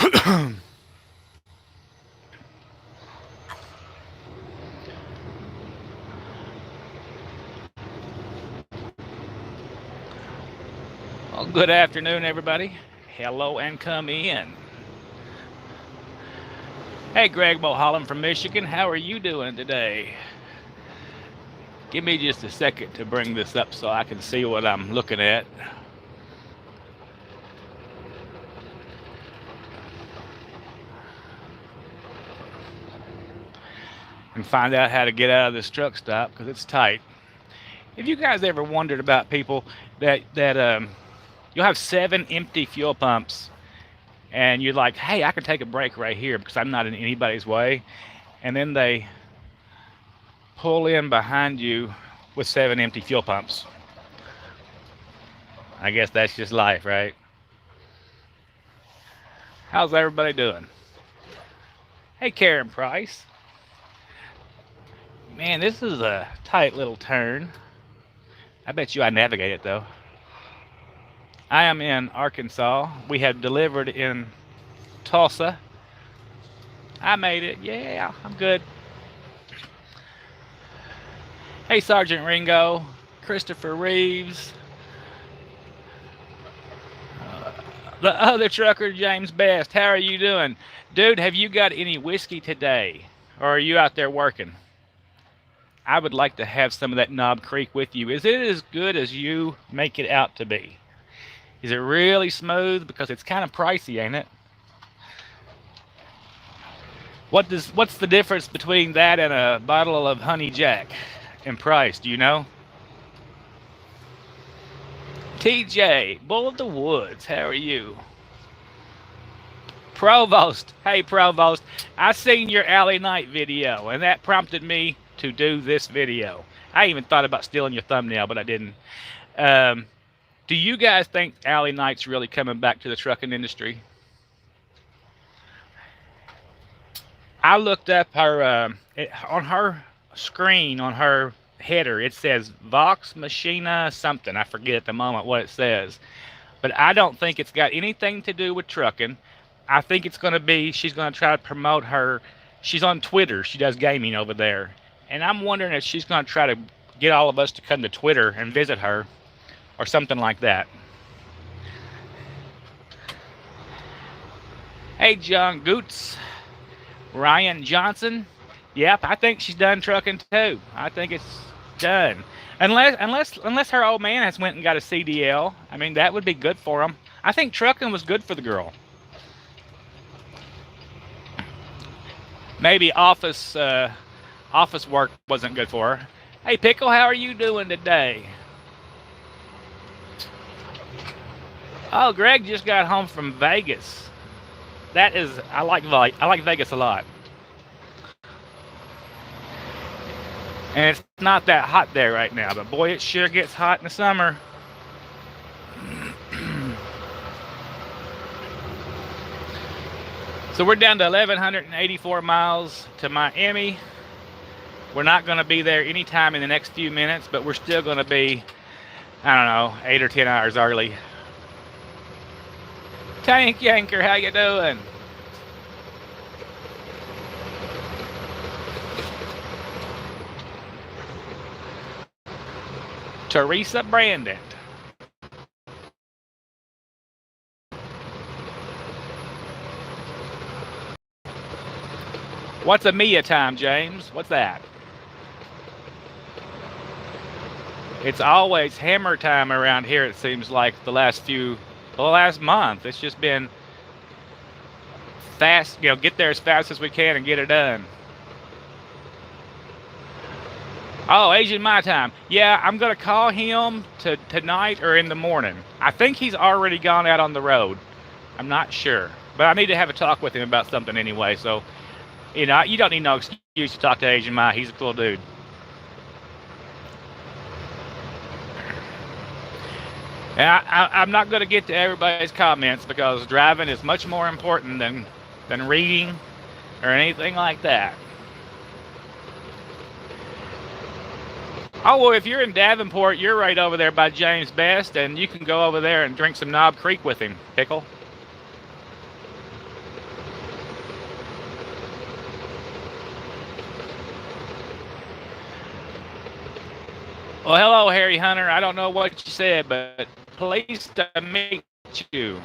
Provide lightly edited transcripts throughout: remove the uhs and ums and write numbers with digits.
Well, good afternoon, everybody. Hello and come in. Hey, Greg Mulholland from Michigan. How are you doing today? Give me just a second to bring this up so I can see what I'm looking at. And find out how to get out of this truck stop because it's tight. Have you guys ever wondered about people that you'll have 7 empty fuel pumps and you're like, hey, I can take a break right here because I'm not in anybody's way, and then they pull in behind you with 7 empty fuel pumps? I guess that's just life, right? How's everybody doing? Hey, Karen Price. Man, this is a tight little turn. I bet you I navigate it though. I am in Arkansas. We have delivered in Tulsa. I made it. Yeah, I'm good. Hey, Sergeant Ringo, Christopher Reeves, the other trucker, James Best. How are you doing? Dude, have you got any whiskey today? Or are you out there working? I would like to have some of that Knob Creek with you. Is it as good as you make it out to be? Is it really smooth? Because it's kind of pricey, ain't it? What's the difference between that and a bottle of Honey Jack in price? Do you know? TJ, Bull of the Woods, how are you? Provost, hey Provost, I seen your Alley Night video and that prompted me to do this video. I even thought about stealing your thumbnail, but I didn't. Do you guys think Alley Night's really coming back to the trucking industry? I looked up her on her screen, on her header, it says Vox Machina something. I forget at the moment what it says. But I don't think it's got anything to do with trucking. I think it's going to be, she's going to try to promote her. She's on Twitter. She does gaming over there. And I'm wondering if she's going to try to get all of us to come to Twitter and visit her or something like that. Hey, John Goots. Ryan Johnson. Yep, I think she's done trucking too. I think it's done. Unless her old man has went and got a CDL. I mean, that would be good for him. I think trucking was good for the girl. Maybe office work wasn't good for her. Hey, Pickle, how are you doing today? Oh, Greg just got home from Vegas. That is, I like Vegas a lot. And it's not that hot there right now, but boy, it sure gets hot in the summer. So we're down to 1,184 miles to Miami. We're not going to be there anytime in the next few minutes, but we're still going to be, I don't know, 8 or 10 hours early. Tank Yanker, how you doing? Teresa Brandon. What's a Mia time, James? What's that? It's always hammer time around here, it seems like the last month. It's just been fast, get there as fast as we can and get it done. Oh, Asian my time. Yeah, I'm going to call him tonight or in the morning. I think he's already gone out on the road. I'm not sure. But I need to have a talk with him about something anyway. So, you don't need no excuse to talk to Asian my. He's a cool dude. And I'm not going to get to everybody's comments because driving is much more important than reading or anything like that. Oh, well, if you're in Davenport, you're right over there by James Best, and you can go over there and drink some Knob Creek with him, Pickle. Well, hello, Harry Hunter. I don't know what you said, but pleased to meet you.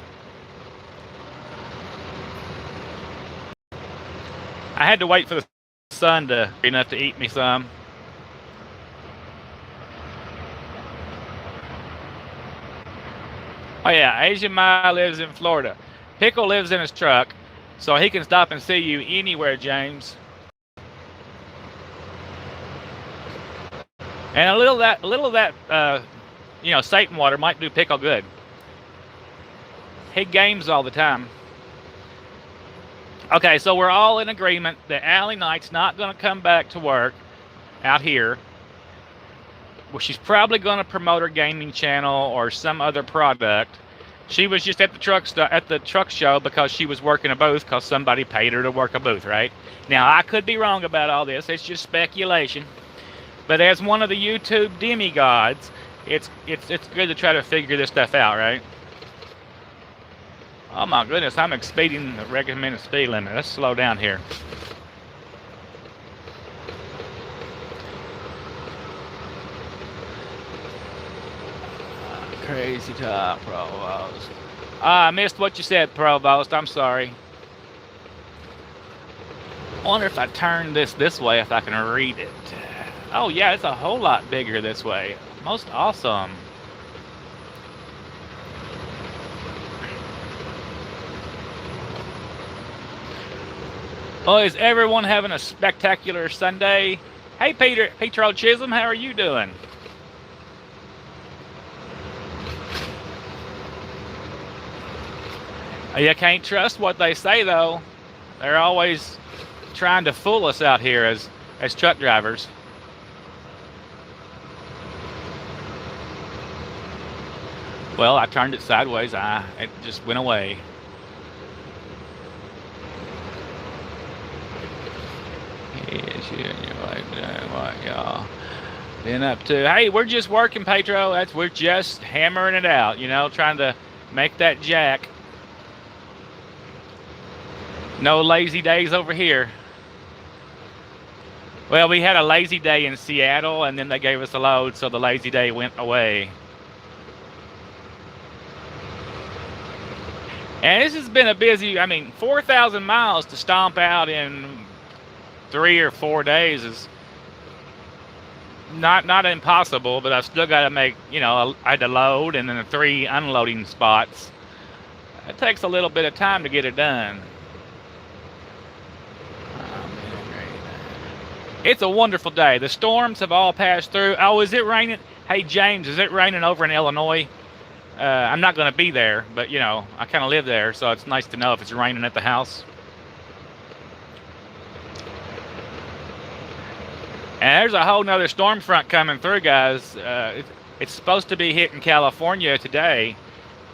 I had to wait for the sun to be enough to eat me some. Oh yeah, Asian Mai lives in Florida. Pickle lives in his truck, so he can stop and see you anywhere, James. And a little of that, Satan water might do Pickle good. He games all the time. Okay, so we're all in agreement that Allie Knight's not going to come back to work out here. Well, she's probably going to promote her gaming channel or some other product. She was just at the truck show because she was working a booth because somebody paid her to work a booth, right? Now I could be wrong about all this. It's just speculation. But as one of the YouTube demigods, it's good to try to figure this stuff out, right? Oh my goodness, I'm exceeding the recommended speed limit. Let's slow down here. Crazy top, Provost. I missed what you said, Provost. I'm sorry. I wonder if I turn this way, if I can read it. Oh yeah, it's a whole lot bigger this way. Most awesome. Oh, is everyone having a spectacular Sunday? Hey, Petro Chisholm, how are you doing? You can't trust what they say, though. They're always trying to fool us out here as truck drivers. Well, I turned it sideways. It just went away. What y'all been up to? Hey, we're just working, Petro. We're just hammering it out, trying to make that jack. No lazy days over here. Well, we had a lazy day in Seattle, and then they gave us a load, so the lazy day went away. And this has been a busy, 4,000 miles to stomp out in 3 or 4 days is not impossible, but I've still got to make, I had to load and then the 3 unloading spots. It takes a little bit of time to get it done. It's a wonderful day. The storms have all passed through. Oh, is it raining? Hey, James, is it raining over in Illinois? I'm not going to be there, but, I kind of live there, so it's nice to know if it's raining at the house. And there's a whole nother storm front coming through, guys. It's supposed to be hitting California today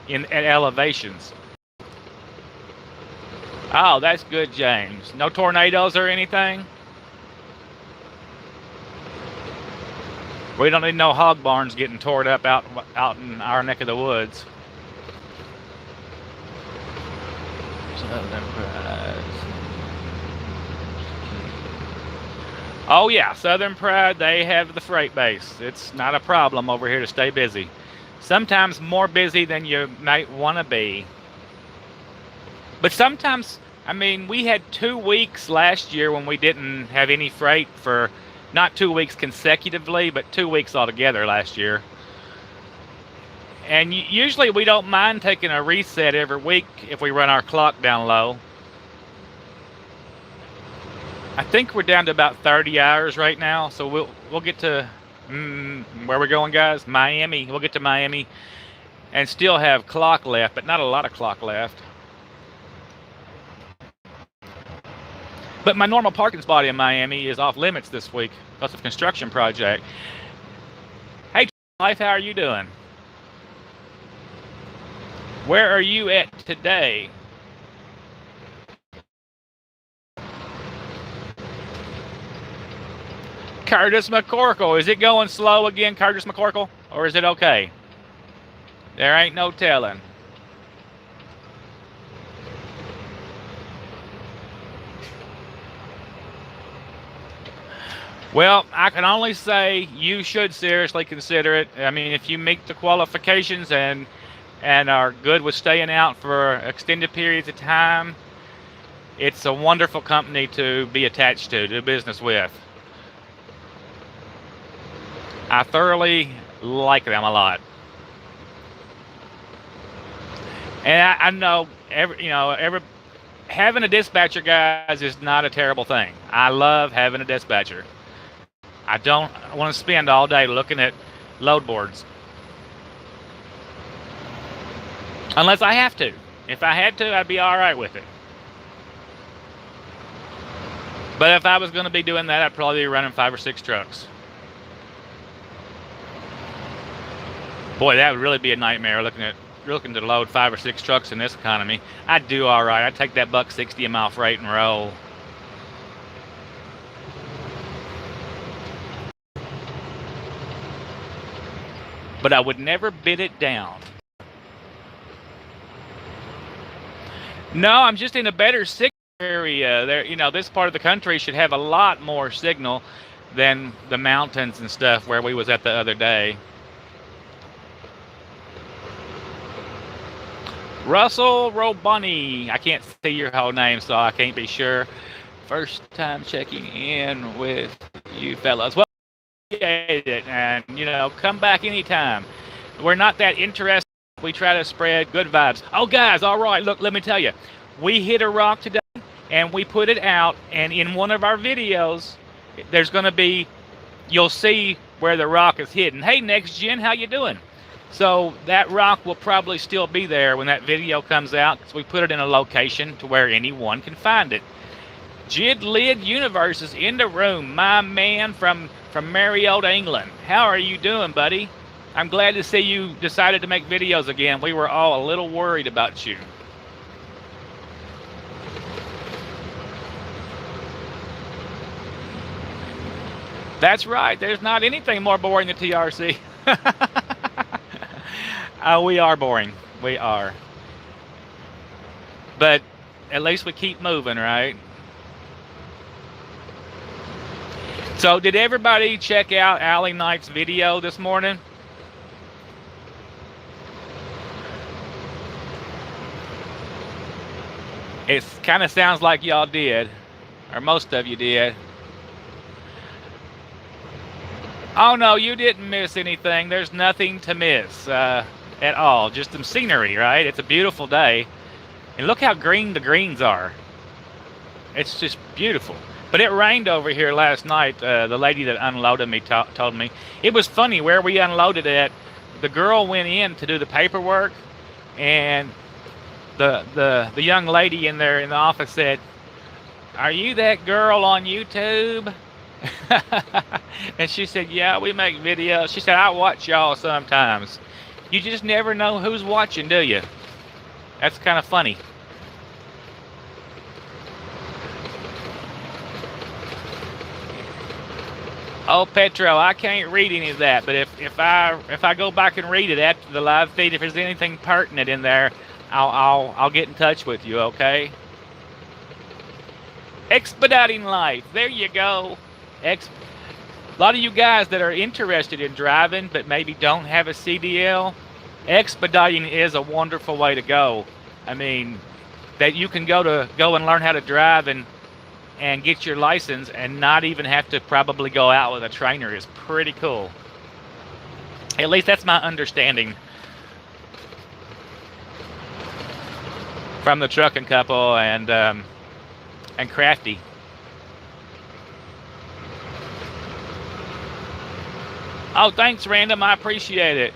at elevations. Oh, that's good, James. No tornadoes or anything? We don't need no hog barns getting torn up out in our neck of the woods. Oh yeah, Southern Pride, they have the freight base. It's not a problem over here to stay busy. Sometimes more busy than you might want to be. But sometimes, we had 2 weeks last year when we didn't have any freight for not 2 weeks consecutively, but 2 weeks altogether last year. And usually we don't mind taking a reset every week if we run our clock down low. I think we're down to about 30 hours right now, so we'll get to where we're going, guys. Miami. We'll get to Miami and still have clock left, but not a lot of clock left. But my normal parking spot in Miami is off limits this week because of construction project. Hey, Life, how are you doing? Where are you at today? Curtis McCorkle, is it going slow again, Curtis McCorkle? Or is it okay? There ain't no telling. Well, I can only say you should seriously consider it. I mean, if you meet the qualifications and are good with staying out for extended periods of time, it's a wonderful company to be attached to do business with. I thoroughly like them a lot. And I know having a dispatcher, guys, is not a terrible thing. I love having a dispatcher. I don't want to spend all day looking at load boards. Unless I have to. If I had to, I'd be all right with it. But if I was going to be doing that, I'd probably be running 5 or 6 trucks. Boy, that would really be a nightmare looking to load 5 or 6 trucks in this economy. I'd do all right. I'd take that $1.60 a mile freight and roll. But I would never bid it down. No, I'm just in a better signal area. There, this part of the country should have a lot more signal than the mountains and stuff where we was at the other day. Russell Robani. I can't see your whole name, so I can't be sure. First time checking in with you fellas. Well, and come back anytime. We're not that interested. We try to spread good vibes. Oh guys, all right, look, let me tell you, we hit a rock today and we put it out, and in one of our videos there's going to be, you'll see where the rock is hidden. Hey Next Gen, how you doing? So that rock will probably still be there when that video comes out, because we put it in a location to where anyone can find it. Jid Lid Universe is in the room, my man from Mariota, England. How are you doing, buddy? I'm glad to see you decided to make videos again. We were all a little worried about you. That's right. There's not anything more boring than TRC. We are boring. We are. But at least we keep moving, right? So did everybody check out ALLIE Knight's video this morning? It kind of sounds like y'all did, or most of you did. Oh no, you didn't miss anything. There's nothing to miss at all. Just some scenery, right? It's a beautiful day. And look how green the greens are. It's just beautiful. But it rained over here last night. The lady that unloaded me told me. It was funny where we unloaded at. The girl went in to do the paperwork, and the young lady in there in the office said, "Are you that girl on YouTube?" And she said, "Yeah, we make videos." She said, "I watch y'all sometimes." You just never know who's watching, do you? That's kind of funny. Oh, Petro, I can't read any of that, but if I go back and read it after the live feed, if there's anything pertinent in there, I'll get in touch with you, okay? Expediting life. There you go. A lot of you guys that are interested in driving but maybe don't have a CDL, expediting is a wonderful way to go. I mean, that you can go and learn how to drive and get your license and not even have to probably go out with a trainer is pretty cool. At least that's my understanding from the trucking couple and Crafty. Oh, thanks, Random. I appreciate it.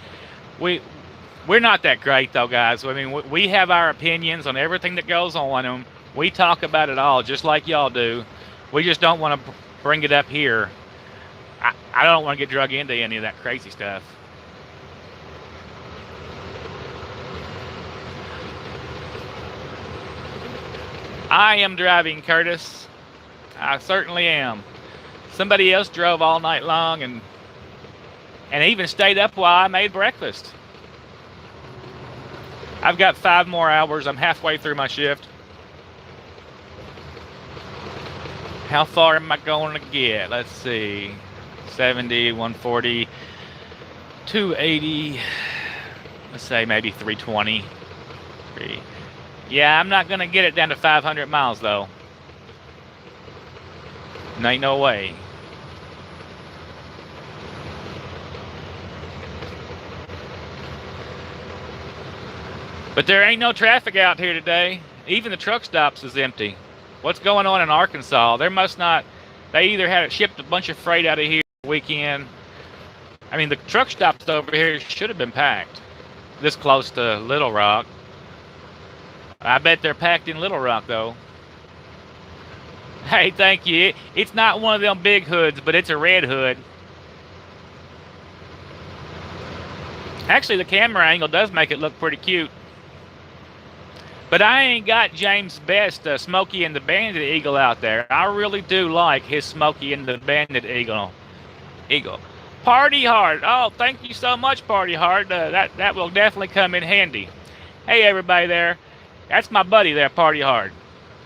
We're not that great though, guys. I mean, we have our opinions on everything that goes on, and we talk about it all just like y'all do. We just don't want to bring it up here. I don't want to get drug into any of that crazy stuff. I am driving, Curtis. I certainly am. Somebody else drove all night long and even stayed up while I made breakfast. I've got 5 more hours. I'm halfway through my shift. How far am I going to get? Let's see. 70, 140, 280. Let's say maybe 320. Yeah, I'm not going to get it down to 500 miles though. Ain't no way. But there ain't no traffic out here today. Even the truck stops is empty. What's going on in Arkansas? There must not. They either had shipped a bunch of freight out of here weekend. I mean, the truck stops over here should have been packed. This close to Little Rock. I bet they're packed in Little Rock though. Hey, thank you. It's not one of them big hoods, but it's a red hood. Actually, the camera angle does make it look pretty cute. But I ain't got James' best Smokey and the Bandit Eagle out there. I really do like his Smokey and the Bandit Eagle. Party Hard. Oh, thank you so much, Party Hard. That will definitely come in handy. Hey, everybody there. That's my buddy there, Party Hard.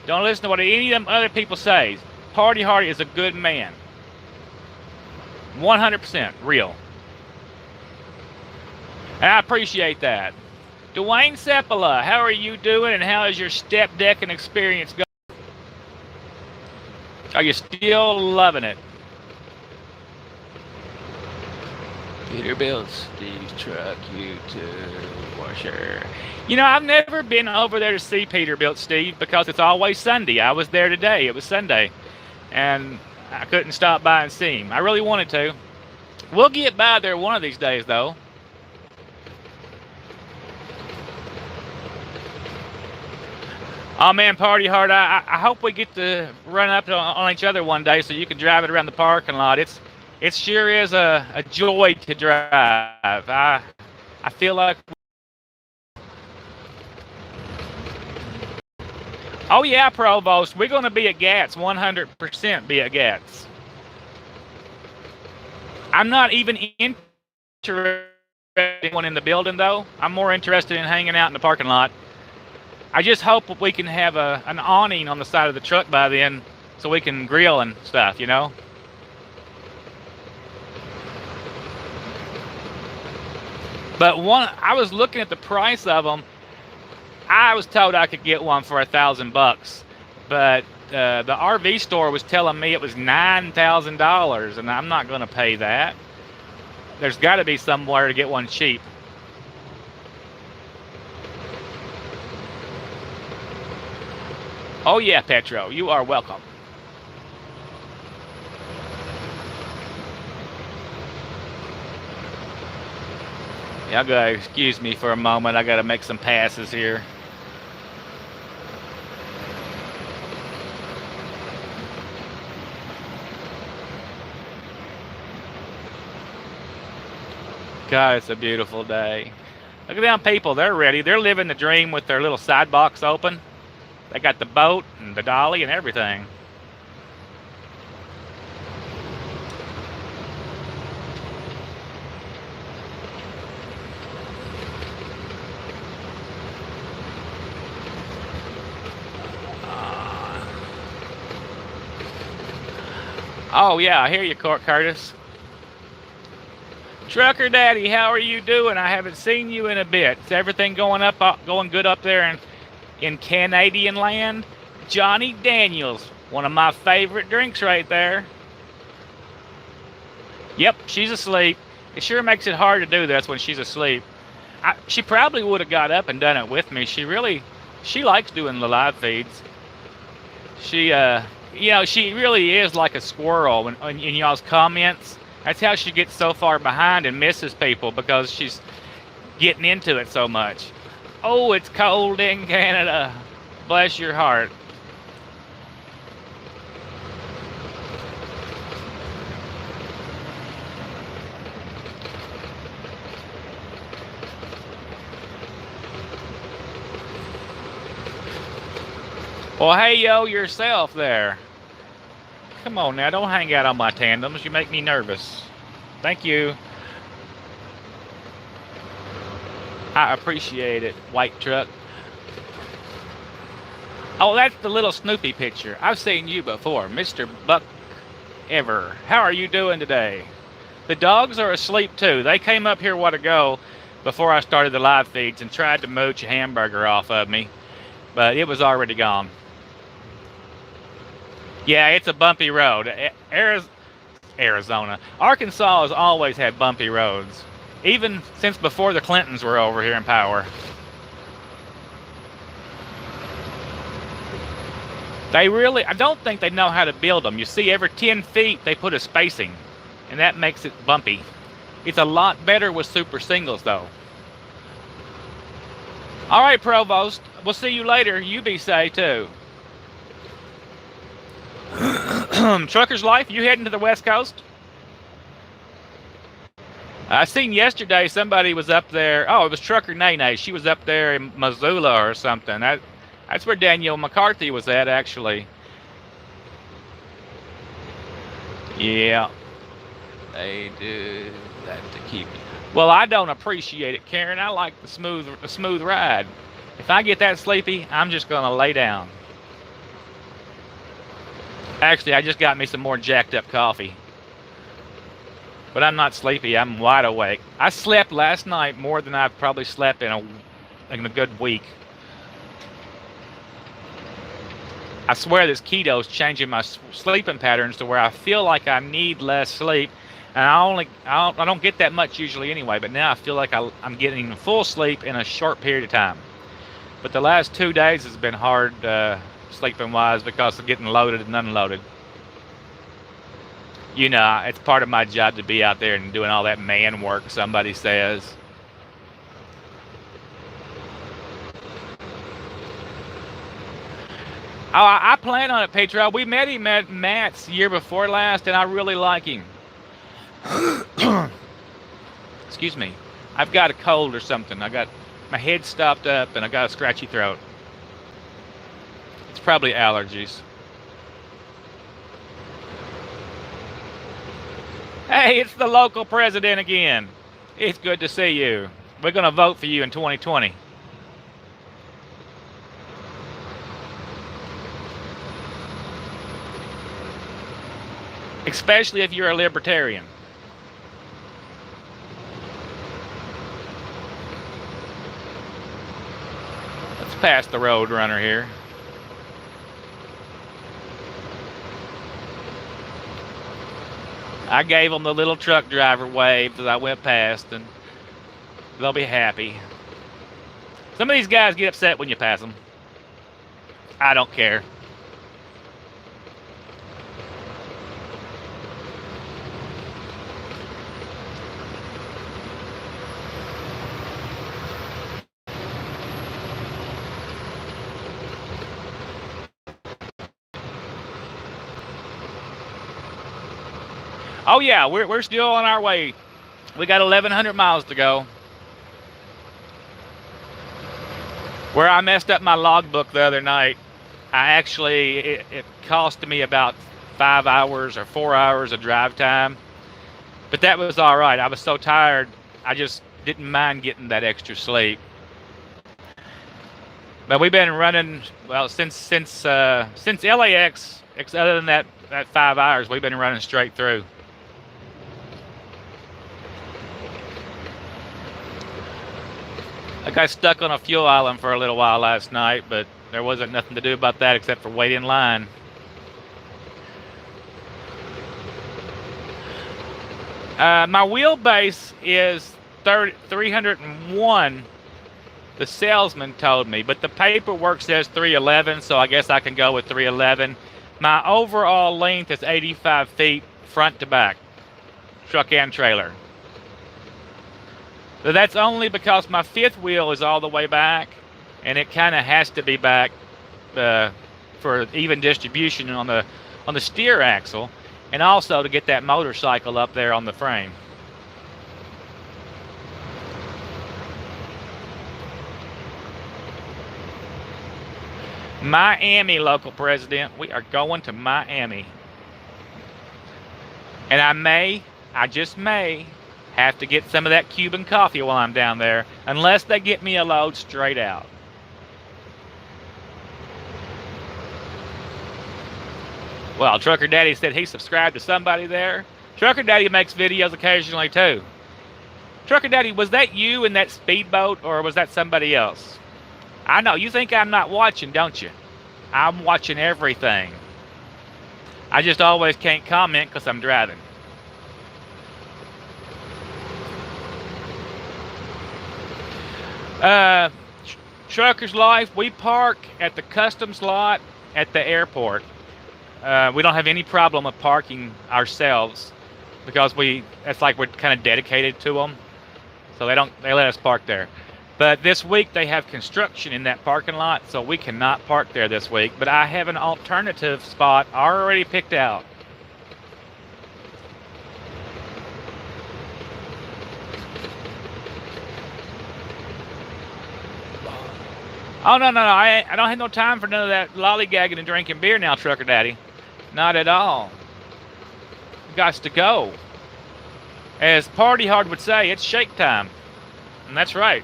Don't listen to what any of them other people say. Party Hard is a good man. 100% real. And I appreciate that. Dwayne Sepala, how are you doing and how is your step decking experience going? Are you still loving it? Peterbilt, Steve's truck, YouTube, washer. You know, I've never been over there to see Peterbilt, Steve, because it's always Sunday. I was there today. It was Sunday. And I couldn't stop by and see him. I really wanted to. We'll get by there one of these days, though. Oh man, Party Hard, I hope we get to run up on each other one day so you can drive it around the parking lot. It sure is a joy to drive. I feel like... Oh yeah, Provost, we're going to be at GATS, 100% be at GATS. I'm not even interested in anyone in the building though. I'm more interested in hanging out in the parking lot. I just hope we can have an awning on the side of the truck by then so we can grill and stuff, you know? But I was looking at the price of them. I was told I could get one for $1,000, but the RV store was telling me it was $9,000, and I'm not going to pay that. There's got to be somewhere to get one cheap. Oh yeah, Petro, you are welcome. Y'all gotta excuse me for a moment. I gotta make some passes here. God, it's a beautiful day. Look at them people, they're ready. They're living the dream with their little side box open. They got the boat and the dolly and everything. Oh yeah, I hear you, Curtis. Trucker Daddy, how are you doing? I haven't seen you in a bit. Is everything going good up there in Canadian land? Johnny Daniels, one of my favorite drinks right there. Yep, she's asleep. It sure makes it hard to do this when she's asleep. She probably would have got up and done it with me. She likes doing the live feeds. She really is like a squirrel in y'all's comments. That's how she gets so far behind and misses people, because she's getting into it so much. Oh, it's cold in Canada. Bless your heart. Well, hey, yo, yourself there. Come on now, don't hang out on my tandems. You make me nervous. Thank you. I appreciate it, white truck. Oh, that's the little Snoopy picture. I've seen you before, Mr. Buck Ever. How are you doing today? The dogs are asleep too. They came up here a while ago before I started the live feeds and tried to mooch a hamburger off of me, but it was already gone. Yeah, it's a bumpy road. Arizona. Arkansas has always had bumpy roads, even since before the Clintons were over here in power. They really, I don't think they know how to build them. You see, every 10 feet they put a spacing, and that makes it bumpy. It's a lot better with super singles, though. All right, Provost, we'll see you later. You be safe, too. Trucker's Life, you heading to the West Coast? I seen yesterday somebody was up there. Oh, it was Trucker Nene. She was up there in Missoula or something. That's where Daniel McCarthy was at, actually. Yeah, they do that to keep you. Well, I don't appreciate it, Karen. I like the smooth ride. If I get that sleepy, I'm just gonna lay down. Actually, I just got me some more jacked up coffee. But I'm not sleepy. I'm wide awake. I slept last night more than I've probably slept in a good week. I swear this keto's changing my sleeping patterns to where I feel like I need less sleep, and I don't get that much usually anyway. But now I feel like I'm getting full sleep in a short period of time. But the last 2 days has been hard sleeping wise because of getting loaded and unloaded. You know, it's part of my job to be out there and doing all that man work, somebody says. Oh, I plan on it, Petra. We met him at Matt's year before last, and I really like him. Excuse me. I've got a cold or something. I got my head stopped up, and I got a scratchy throat. It's probably allergies. Hey, it's the local president again. It's good to see you. We're going to vote for you in 2020. Especially if you're a libertarian. Let's pass the road runner here. I gave them the little truck driver wave as I went past, and they'll be happy. Some of these guys get upset when you pass them. I don't care. Oh yeah, we're still on our way. We got 1,100 miles to go. Where I messed up my logbook the other night, it cost me about 5 hours or 4 hours of drive time. But that was all right. I was so tired, I just didn't mind getting that extra sleep. But we've been running, well, since LAX, other than that 5 hours, we've been running straight through. I got stuck on a fuel island for a little while last night, but there wasn't nothing to do about that except for wait in line. My wheelbase is 301, the salesman told me, but the paperwork says 311, so I guess I can go with 311. My overall length is 85 feet front to back, truck and trailer. So that's only because my fifth wheel is all the way back, and it kind of has to be back for even distribution on the steer axle, and also to get that motorcycle up there on the frame. Miami, local president. We are going to Miami. And I just may, have to get some of that Cuban coffee while I'm down there, unless they get me a load straight out. Well, Trucker Daddy said he subscribed to somebody there. Trucker Daddy makes videos occasionally too. Trucker Daddy, was that you in that speedboat or was that somebody else? I know, you think I'm not watching, don't you? I'm watching everything. I just always can't comment because I'm driving. Trucker's Life, we park at the customs lot at the airport. We don't have any problem with parking ourselves because it's like we're kind of dedicated to them. So they let us park there. But this week they have construction in that parking lot, so we cannot park there this week. But I have an alternative spot already picked out. Oh, no. I don't have no time for none of that lollygagging and drinking beer now, Trucker Daddy. Not at all. Gots to go. As Party Hard would say, it's shake time. And that's right.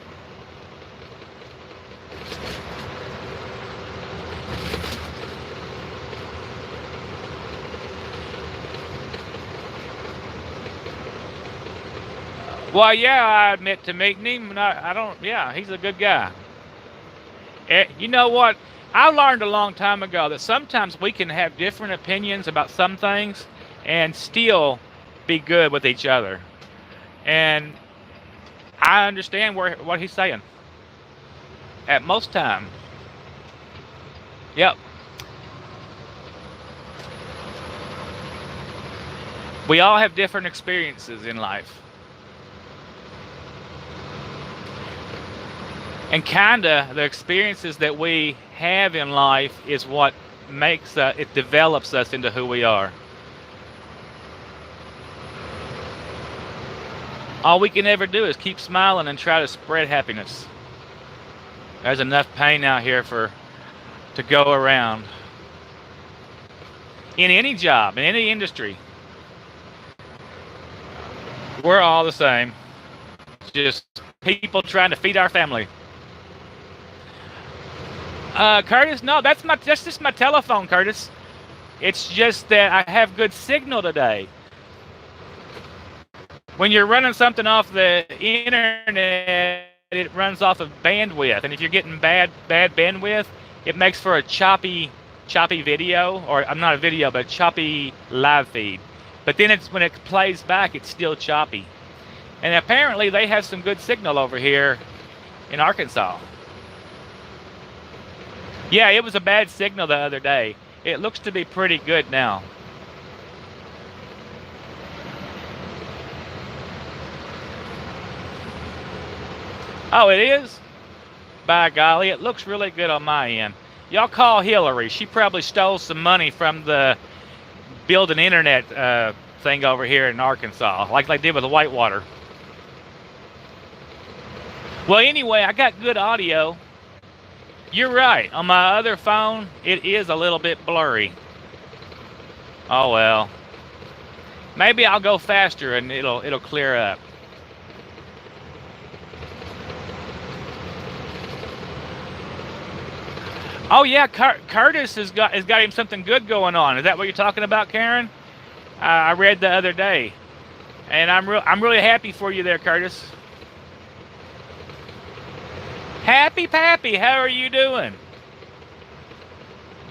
Well, yeah, I admit to meeting him. Yeah, he's a good guy. You know what? I learned a long time ago that sometimes we can have different opinions about some things and still be good with each other. And I understand what he's saying. At most time. Yep. We all have different experiences in life. And kinda the experiences that we have in life is what makes it develops us into who we are. All we can ever do is keep smiling and try to spread happiness. There's enough pain out here to go around. In any job, in any industry, we're all the same. Just people trying to feed our family. Curtis, no, that's just my telephone, Curtis. It's just that I have good signal today. When you're running something off the internet, it runs off of bandwidth, and if you're getting bad bandwidth, it makes for a choppy video, or I'm not a video, but a choppy live feed. But then when it plays back, it's still choppy. And apparently they have some good signal over here in Arkansas. Yeah, it was a bad signal the other day. It looks to be pretty good now. Oh, it is? By golly, it looks really good on my end. Y'all call Hillary. She probably stole some money from the Build an Internet thing over here in Arkansas, like they did with the Whitewater. Well, anyway, I got good audio. You're right. On my other phone, it is a little bit blurry. Oh well. Maybe I'll go faster and it'll clear up. Oh yeah, Curtis has got him something good going on. Is that what you're talking about, Karen? I read the other day, and I'm really happy for you there, Curtis. Happy Pappy, how are you doing?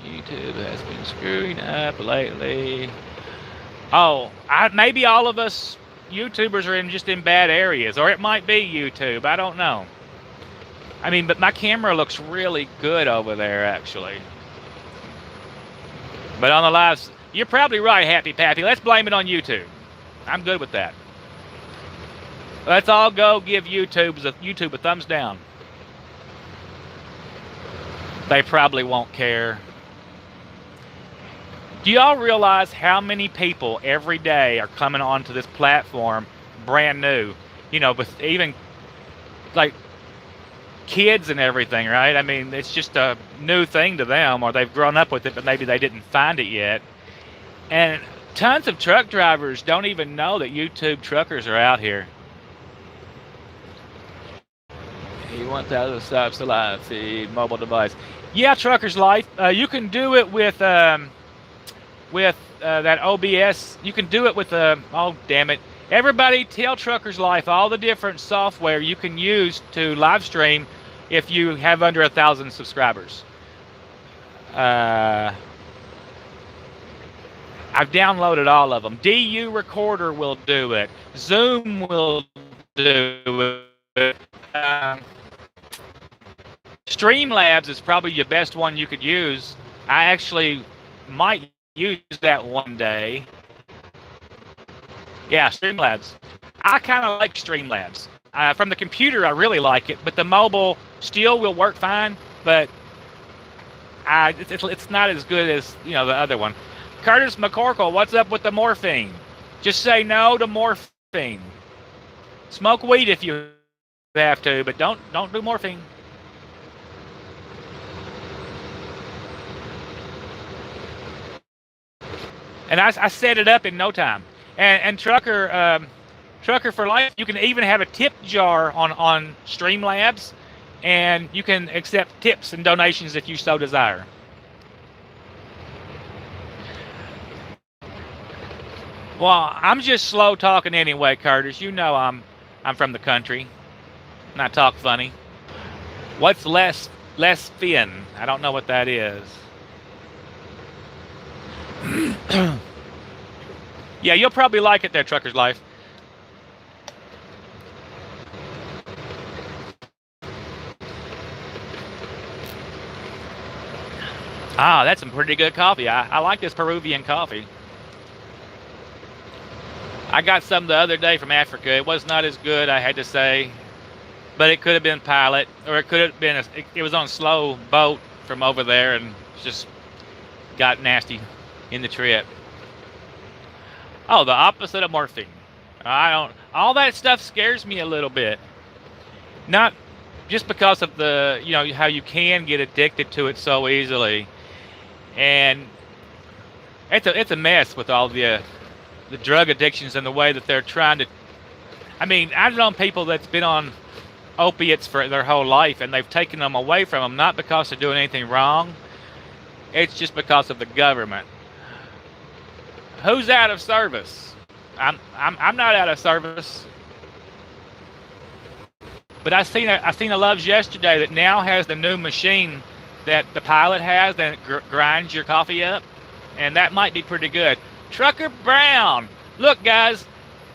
YouTube has been screwing up lately. Oh, maybe all of us YouTubers are just in bad areas, or it might be YouTube. I don't know. I mean, but my camera looks really good over there, actually. But on the lives, you're probably right, Happy Pappy. Let's blame it on YouTube. I'm good with that. Let's all go give YouTube a thumbs down. They probably won't care. Do y'all realize how many people every day are coming onto this platform brand new? You know, with even like kids and everything, right? I mean, it's just a new thing to them, or they've grown up with it, but maybe they didn't find it yet. And tons of truck drivers don't even know that YouTube truckers are out here. You want that other subs to live feed mobile device? Yeah, Trucker's Life. You can do it with with that OBS. You can do it with oh damn it. Everybody tell Trucker's Life all the different software you can use to live stream if you have under 1,000 subscribers. I've downloaded all of them. DU Recorder will do it. Zoom will do it. Streamlabs is probably your best one you could use. I actually might use that one day. Yeah, Streamlabs. I kind of like Streamlabs. From the computer, I really like it, but the mobile still will work fine, but it's not as good as, you know, the other one. Curtis McCorkle, what's up with the morphine? Just say no to morphine. Smoke weed if you have to, but don't do morphine. And I set it up in no time. And Trucker for Life, you can even have a tip jar on Streamlabs, and you can accept tips and donations if you so desire. Well, I'm just slow talking anyway, Curtis. You know I'm from the country, and I talk funny. What's less fin? I don't know what that is. Yeah, you'll probably like it there, Trucker's Life. Ah, that's some pretty good coffee. I like this Peruvian coffee. I got some the other day from Africa. It was not as good, I had to say, but it could have been Pilot, or it could have been it was on a slow boat from over there and just got nasty in the trip. Oh, the opposite of morphine. All that stuff scares me a little bit. Not just because of the, you know, how you can get addicted to it so easily. And it's a mess with all the drug addictions and the way that they're trying to. I mean, I've known people that's been on opiates for their whole life, and they've taken them away from them, not because they're doing anything wrong. It's just because of the government. Who's out of service? I'm not out of service. But I seen a Love's yesterday that now has the new machine that the Pilot has that grinds your coffee up, and that might be pretty good. Trucker Brown, look guys,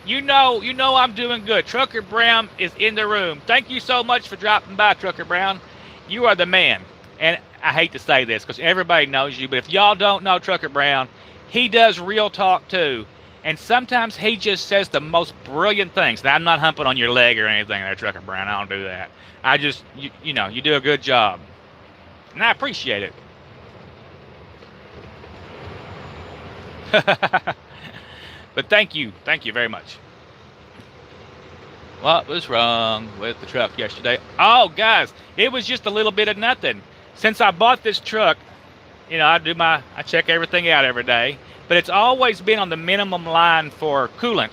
you know I'm doing good. Trucker Brown is in the room. Thank you so much for dropping by, Trucker Brown. You are the man. And I hate to say this because everybody knows you, but if y'all don't know Trucker Brown, he does real talk too. And sometimes he just says the most brilliant things. Now, I'm not humping on your leg or anything there, Trucker Brown. I don't do that. I just, you know, you do a good job. And I appreciate it. But thank you very much. What was wrong with the truck yesterday? Oh, guys, it was just a little bit of nothing. Since I bought this truck, you know, I check everything out every day, but it's always been on the minimum line for coolant.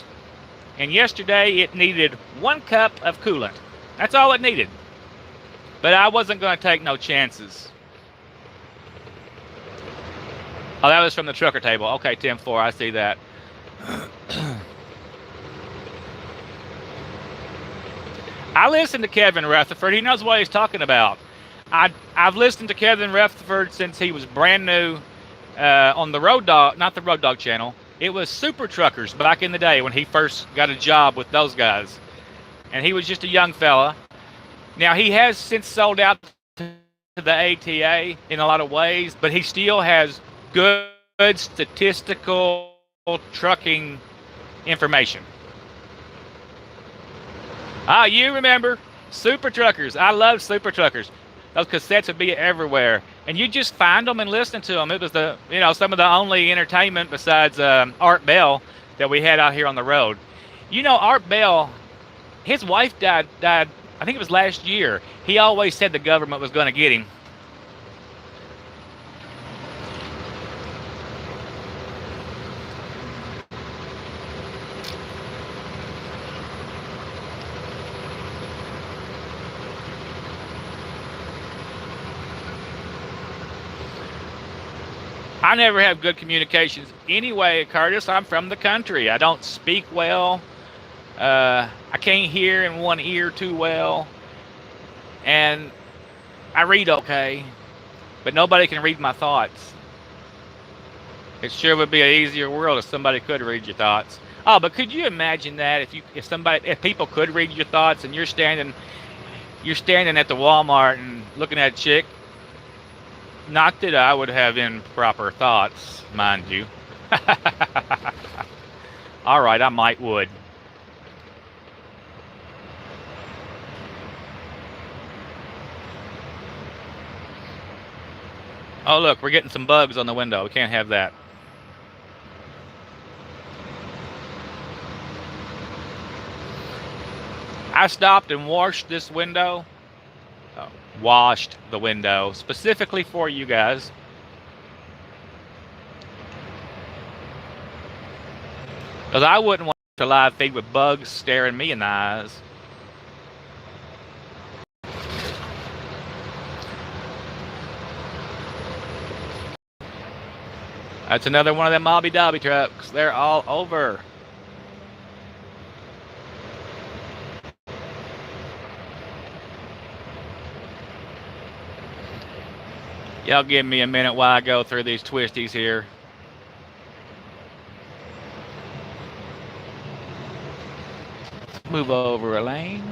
And yesterday it needed 1 cup of coolant. That's all it needed. But I wasn't going to take no chances. Oh, that was from the trucker table. Okay, Tim 4, I see that. I listened to Kevin Rutherford. He knows what he's talking about. I've listened to Kevin Rutherford since he was brand new on the Road Dog, not the Road Dog channel. It was Super Truckers back in the day when he first got a job with those guys. And he was just a young fella. Now, he has since sold out to the ATA in a lot of ways, but he still has good statistical trucking information. Ah, you remember Super Truckers. I love Super Truckers. Those cassettes would be everywhere, and you just find them and listen to them. It was some of the only entertainment besides Art Bell that we had out here on the road. You know, Art Bell, his wife died. I think it was last year. He always said the government was going to get him. I never have good communications anyway, Curtis. I'm from the country. I don't speak well. I can't hear in one ear too well. And I read okay, but nobody can read my thoughts. It sure would be an easier world if somebody could read your thoughts. Oh, but could you imagine that if people could read your thoughts and you're standing at the Walmart and looking at a chick. Not that I would have improper thoughts, mind you. All right, I might would. Oh, look, we're getting some bugs on the window. We can't have that. I stopped and washed this window. Washed the window specifically for you guys. Because I wouldn't want to live feed with bugs staring me in the eyes. That's another one of them Mobby Dobby trucks. They're all over. Y'all give me a minute while I go through these twisties here. Move over a lane.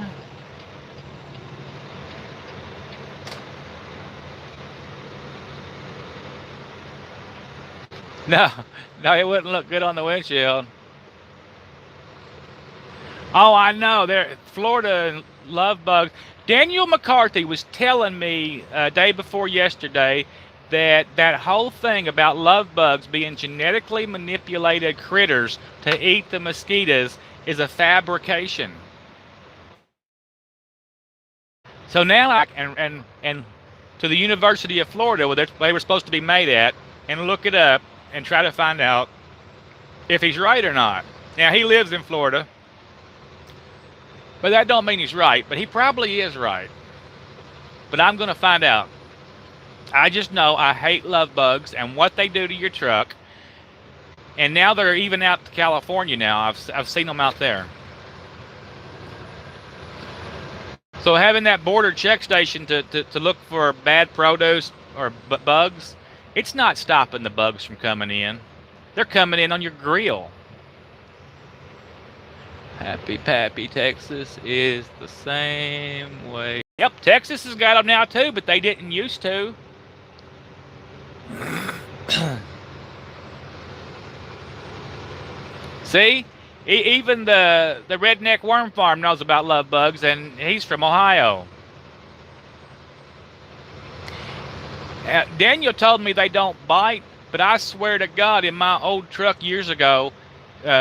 No, it wouldn't look good on the windshield. Oh, I know. Florida love bugs. Daniel McCarthy was telling me day before yesterday that whole thing about love bugs being genetically manipulated critters to eat the mosquitoes is a fabrication. So now and to the University of Florida, where they were supposed to be made at, and look it up and try to find out if he's right or not. Now, he lives in Florida, but that don't mean he's right, but he probably is right. But I'm going to find out. I just know I hate love bugs and what they do to your truck. And now they're even out to California now. I've seen them out there. So having that border check station to look for bad produce or bugs, it's not stopping the bugs from coming in. They're coming in on your grill. Happy Pappy, Texas is the same way. Yep, Texas has got them now too, but they didn't used to. See, even the redneck worm farm knows about love bugs, and he's from Ohio. Daniel told me they don't bite, but I swear to God, in my old truck years ago,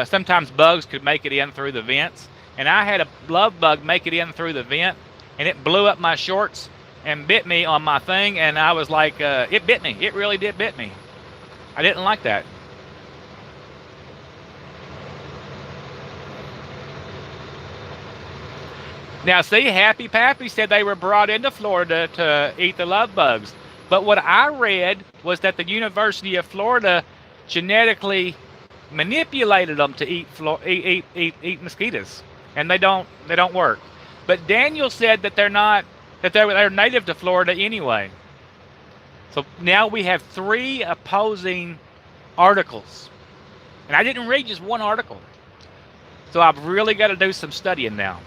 sometimes bugs could make it in through the vents, and I had a love bug make it in through the vent, and it blew up my shorts and bit me on my thing, and I was like, it bit me. It really did bit me. I didn't like that. Now, see, Happy Pappy said they were brought into Florida to eat the love bugs. But what I read was that the University of Florida genetically manipulated them to eat mosquitoes, and they don't work. But Daniel said that they're native to Florida anyway. So now we have 3 opposing articles, and I didn't read just one article. So I've really got to do some studying now.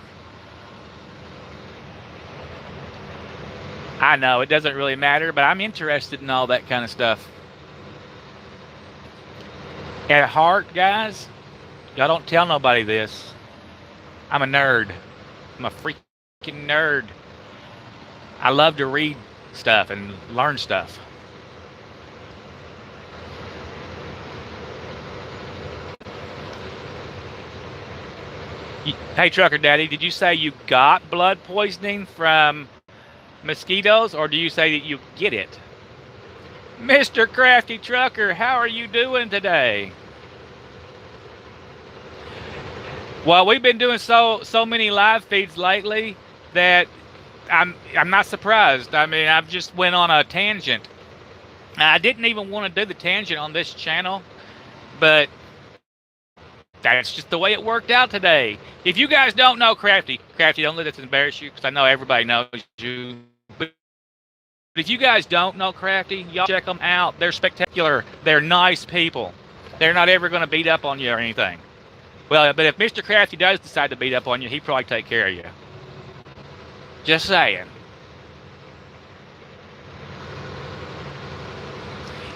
I know it doesn't really matter, but I'm interested in all that kind of stuff. At heart, guys, y'all don't tell nobody this. I'm a nerd. I'm a freaking nerd. I love to read stuff and learn stuff. Hey, Trucker Daddy, did you say you got blood poisoning from mosquitoes, or do you say that you get it? Mr. Crafty Trucker, how are you doing today? Well, we've been doing so many live feeds lately that I'm not surprised. I mean, I've just went on a tangent. I didn't even want to do the tangent on this channel, but that's just the way it worked out today. If you guys don't know Crafty, don't let this embarrass you, because I know everybody knows you. But if you guys don't know Crafty, y'all check them out. They're spectacular. They're nice people. They're not ever going to beat up on you or anything. Well, but if Mr. Crafty does decide to beat up on you, he'd probably take care of you. Just saying.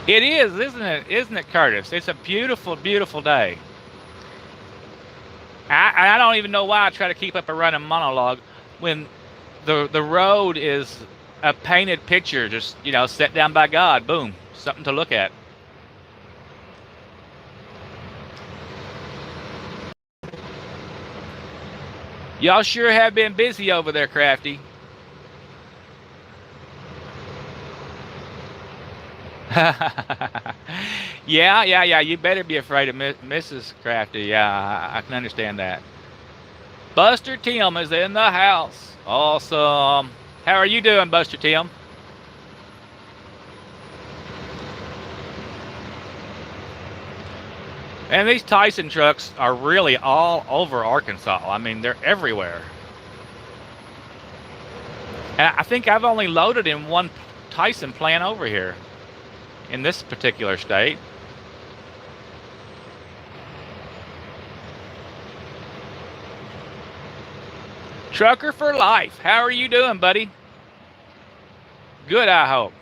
It is, isn't it? Isn't it, Curtis? It's a beautiful, beautiful day. I don't even know why I try to keep up a running monologue when the road is a painted picture, just, you know, set down by God. Boom. Something to look at. Y'all sure have been busy over there, Crafty. Yeah. You better be afraid of Mrs. Crafty. Yeah, I can understand that. Buster Tim is in the house. Awesome. How are you doing, Buster Tim? And these Tyson trucks are really all over Arkansas. I mean, they're everywhere. And I think I've only loaded in one Tyson plant over here in this particular state. Trucker for life. How are you doing, buddy? Good, I hope.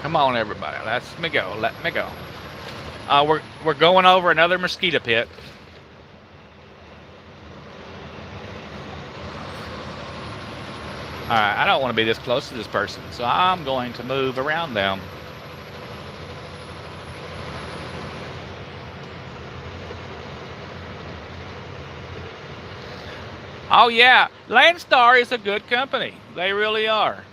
Come on, everybody. Let me go. Let me go. We're going over another mosquito pit. All right, I don't want to be this close to this person, so I'm going to move around them. Oh yeah, Landstar is a good company. They really are.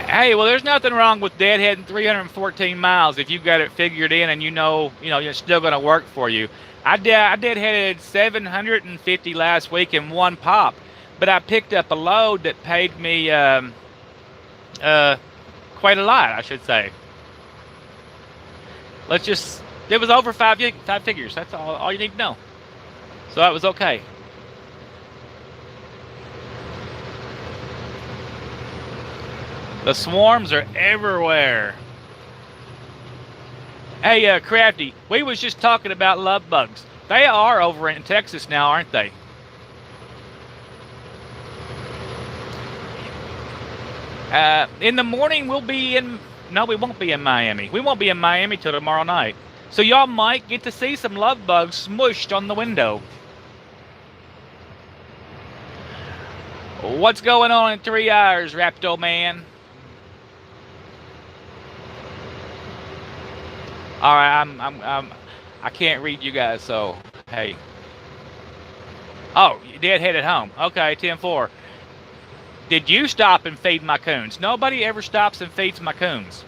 Hey, well, there's nothing wrong with deadheading 314 miles if you've got it figured in and you know it's still going to work for you. I deadheaded 750 last week in one pop, but I picked up a load that paid me quite a lot, I should say. It was over five figures. That's all you need to know. So that was okay. The swarms are everywhere. Hey, Crafty, we was just talking about love bugs. They are over in Texas now, aren't they? In the morning, we'll be in... No, we won't be in Miami. We won't be in Miami till tomorrow night. So y'all might get to see some love bugs smushed on the window. What's going on in 3 hours, Rapto Man? All right, I can't read you guys, so hey. Oh, you did head at home. Okay, 10-4. Did you stop and feed my coons? Nobody ever stops and feeds my coons.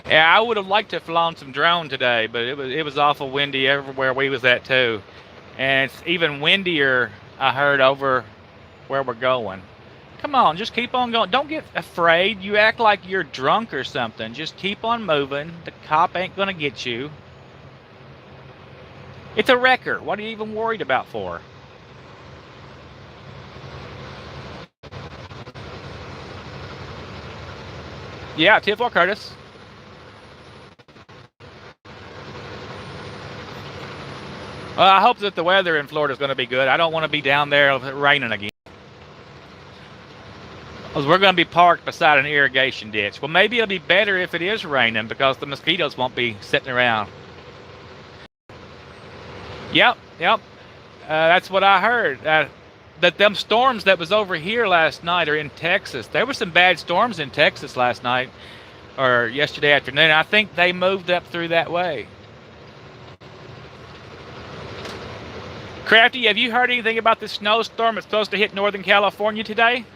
Yeah, I would have liked to have flown some drone today, but it was awful windy everywhere we was at too, and it's even windier, I heard, over where we're going. Come on, just keep on going. Don't get afraid. You act like you're drunk or something. Just keep on moving. The cop ain't gonna get you. It's a wrecker. What are you even worried about for? Yeah, 10-4, Curtis. Well, I hope that the weather in Florida is going to be good. I don't want to be down there raining again. Because we're going to be parked beside an irrigation ditch. Well, maybe it'll be better if it is raining because the mosquitoes won't be sitting around. Yep. That's what I heard. That them storms that was over here last night are in Texas. There were some bad storms in Texas last night or yesterday afternoon. I think they moved up through that way. Crafty, have you heard anything about this snowstorm that's supposed to hit Northern California today?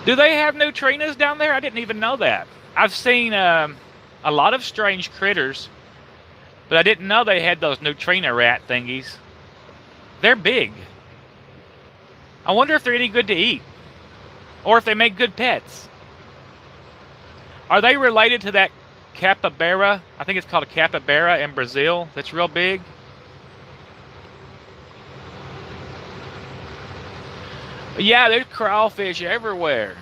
Do they have neutrinos down there? I didn't even know that. I've seen a lot of strange critters, but I didn't know they had those neutrino rat thingies. They're big. I wonder if they're any good to eat, or if they make good pets. Are they related to that capybara? I think it's called a capybara in Brazil. That's real big. Yeah, there's crawfish everywhere.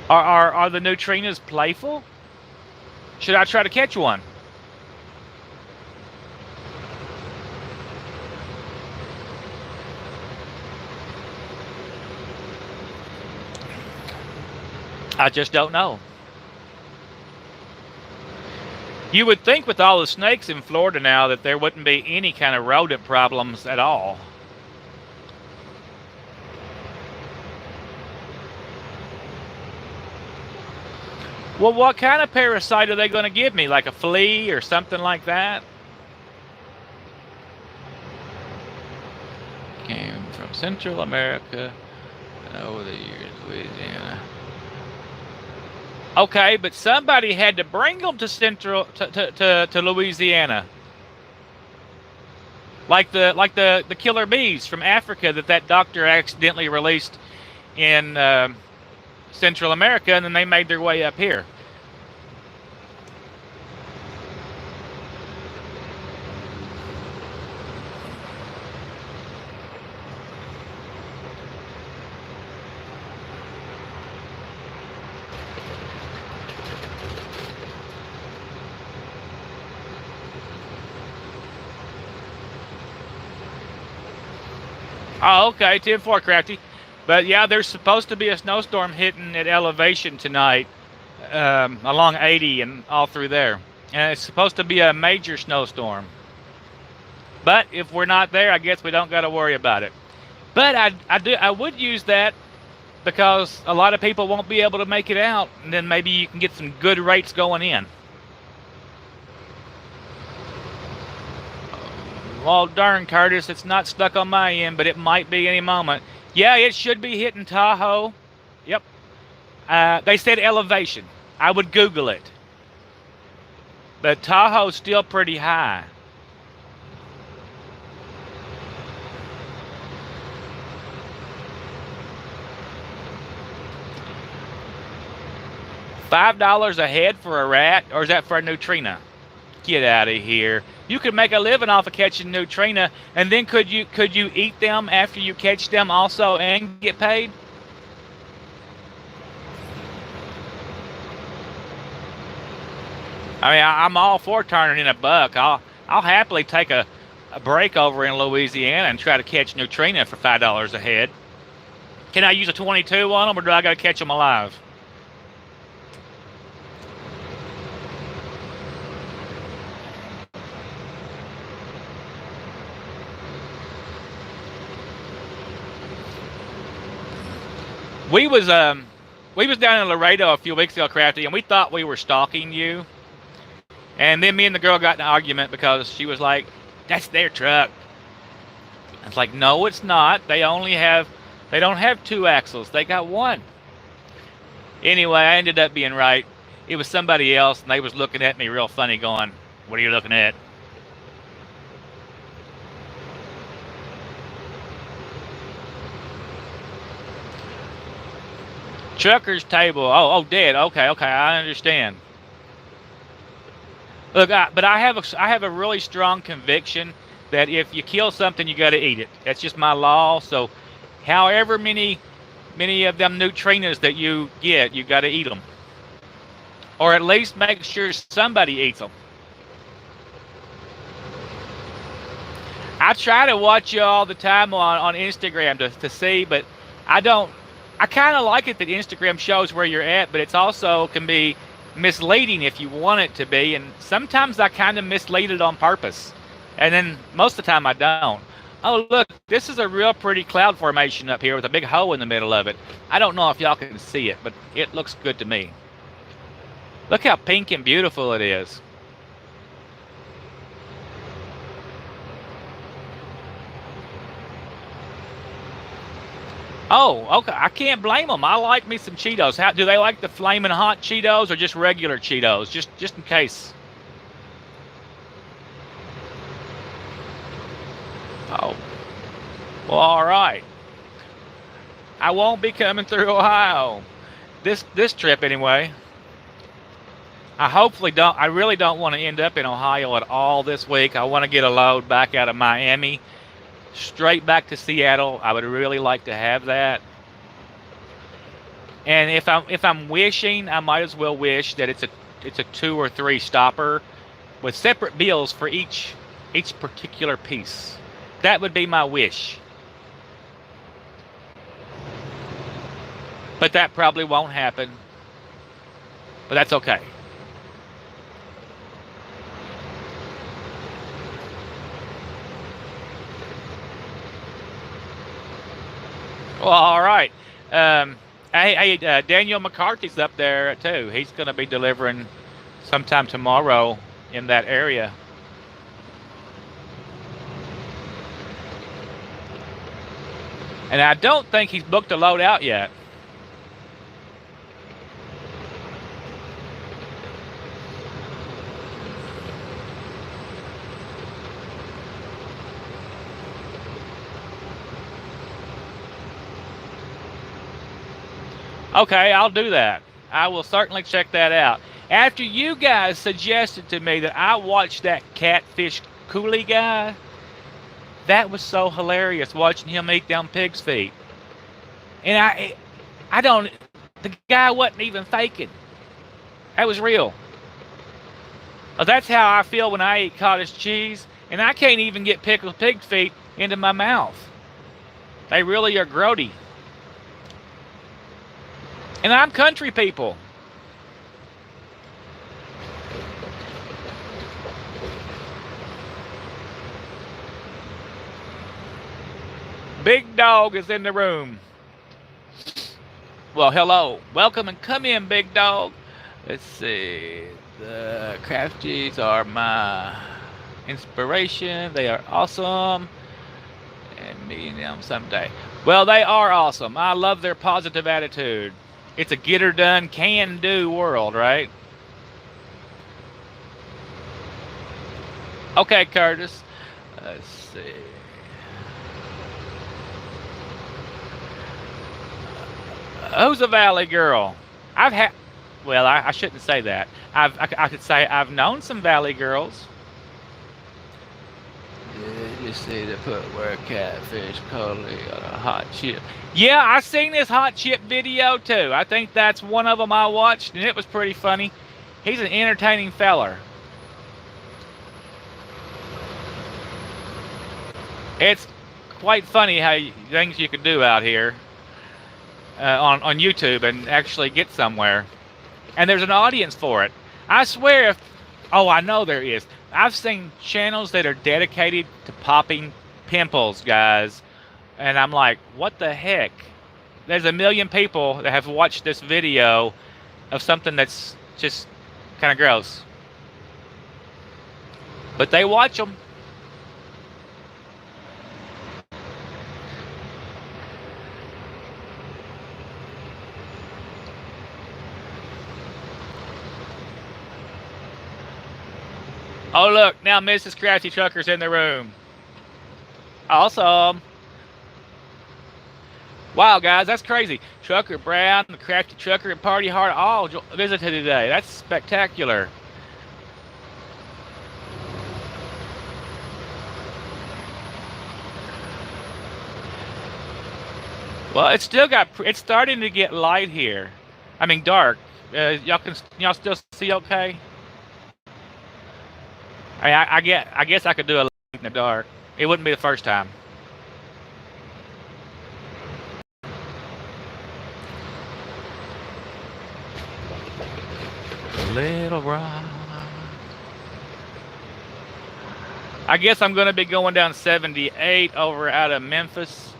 Are the neutrinos playful? Should I try to catch one? I just don't know. You would think with all the snakes in Florida now that there wouldn't be any kind of rodent problems at all. Well, what kind of parasite are they going to give me? Like a flea or something like that? Came from Central America over the years, Louisiana. Okay, but somebody had to bring them to Louisiana. Like the killer bees from Africa that doctor accidentally released in Central America, and then they made their way up here. Oh, okay, 10-4, Crafty. But yeah, there's supposed to be a snowstorm hitting at elevation tonight, along 80 and all through there. And it's supposed to be a major snowstorm. But if we're not there, I guess we don't got to worry about it. But I would use that because a lot of people won't be able to make it out, and then maybe you can get some good rates going in. Well, darn, Curtis, it's not stuck on my end, but it might be any moment. Yeah, it should be hitting Tahoe. Yep. They said elevation. I would Google it. But Tahoe's still pretty high. $5 a head for a rat, or is that for a neutrino? Get out of here. You could make a living off of catching neutrino, and then could you eat them after you catch them also and get paid? I mean, I'm all for turning in a buck. I'll happily take a break over in Louisiana and try to catch neutrino for $5 a head. Can I use a 22 on them, or do I got to catch them alive? We was down in Laredo a few weeks ago, Crafty, and we thought we were stalking you. And then me and the girl got in an argument because she was like, "That's their truck." It's like, no, it's not. They don't have 2 axles. They got 1. Anyway, I ended up being right. It was somebody else, and they was looking at me real funny, going, "What are you looking at?" Trucker's table. Oh, dead. Okay, I understand. Look, but I have a really strong conviction that if you kill something, you got to eat it. That's just my law. So, however many of them neutrinos that you get, you got to eat them, or at least make sure somebody eats them. I try to watch you all the time on Instagram to see, but I don't. I kind of like it that Instagram shows where you're at, but it's also can be misleading if you want it to be, and sometimes I kind of mislead it on purpose, and then most of the time I don't. Oh, look, this is a real pretty cloud formation up here with a big hole in the middle of it. I don't know if y'all can see it, but it looks good to me. Look how pink and beautiful it is. Oh, okay. I can't blame them. I like me some Cheetos. How do they like the flaming hot Cheetos or just regular Cheetos? Just in case. Oh, well, all right. I won't be coming through Ohio this trip anyway. I hopefully don't. I really don't want to end up in Ohio at all this week. I want to get a load back out of Miami, straight back to Seattle. I would really like to have that. And if I'm wishing, I might as well wish that it's a 2 or 3 stopper with separate bills for each particular piece. That would be my wish. But that probably won't happen. But that's okay. Well, all right. Daniel McCarthy's up there too. He's going to be delivering sometime tomorrow in that area. And I don't think he's booked a load out yet. Okay, I'll do that. I will certainly check that out. After you guys suggested to me that I watch that catfish coolie guy, that was so hilarious watching him eat them pig's feet. And I don't, the guy wasn't even faking. That was real. That's how I feel when I eat cottage cheese, and I can't even get pickled pig feet into my mouth. They really are grody. And I'm country people. Big Dog is in the room. Well, hello. Welcome and come in, Big Dog. Let's see. The crafties are my inspiration. They are awesome. And meeting them someday. Well, they are awesome. I love their positive attitude. It's a get her done, can do world, right? Okay, Curtis. Let's see. Who's a Valley girl? I've had. Well, I shouldn't say that. I could say I've known some Valley girls. You see the put where catfish curly on a hot chip. Yeah, I seen this hot chip video too. I think that's one of them I watched, and it was pretty funny. He's an entertaining feller. It's quite funny how things you can do out here on YouTube and actually get somewhere. And there's an audience for it. I swear if... Oh, I know there is. I've seen channels that are dedicated to popping pimples, guys. And I'm like, what the heck? There's a million people that have watched this video of something that's just kind of gross. But they watch them. Oh, look, now Mrs. Crafty Trucker's in the room. Awesome. Wow, guys, that's crazy. Trucker Brown, the Crafty Trucker, and Party Hard all visited today. That's spectacular. Well, it's starting to get light here. I mean, dark. Y'all still see okay? I guess I could do a light in the dark. It wouldn't be the first time. Little rock. I guess I'm going to be going down 78 over out of Memphis.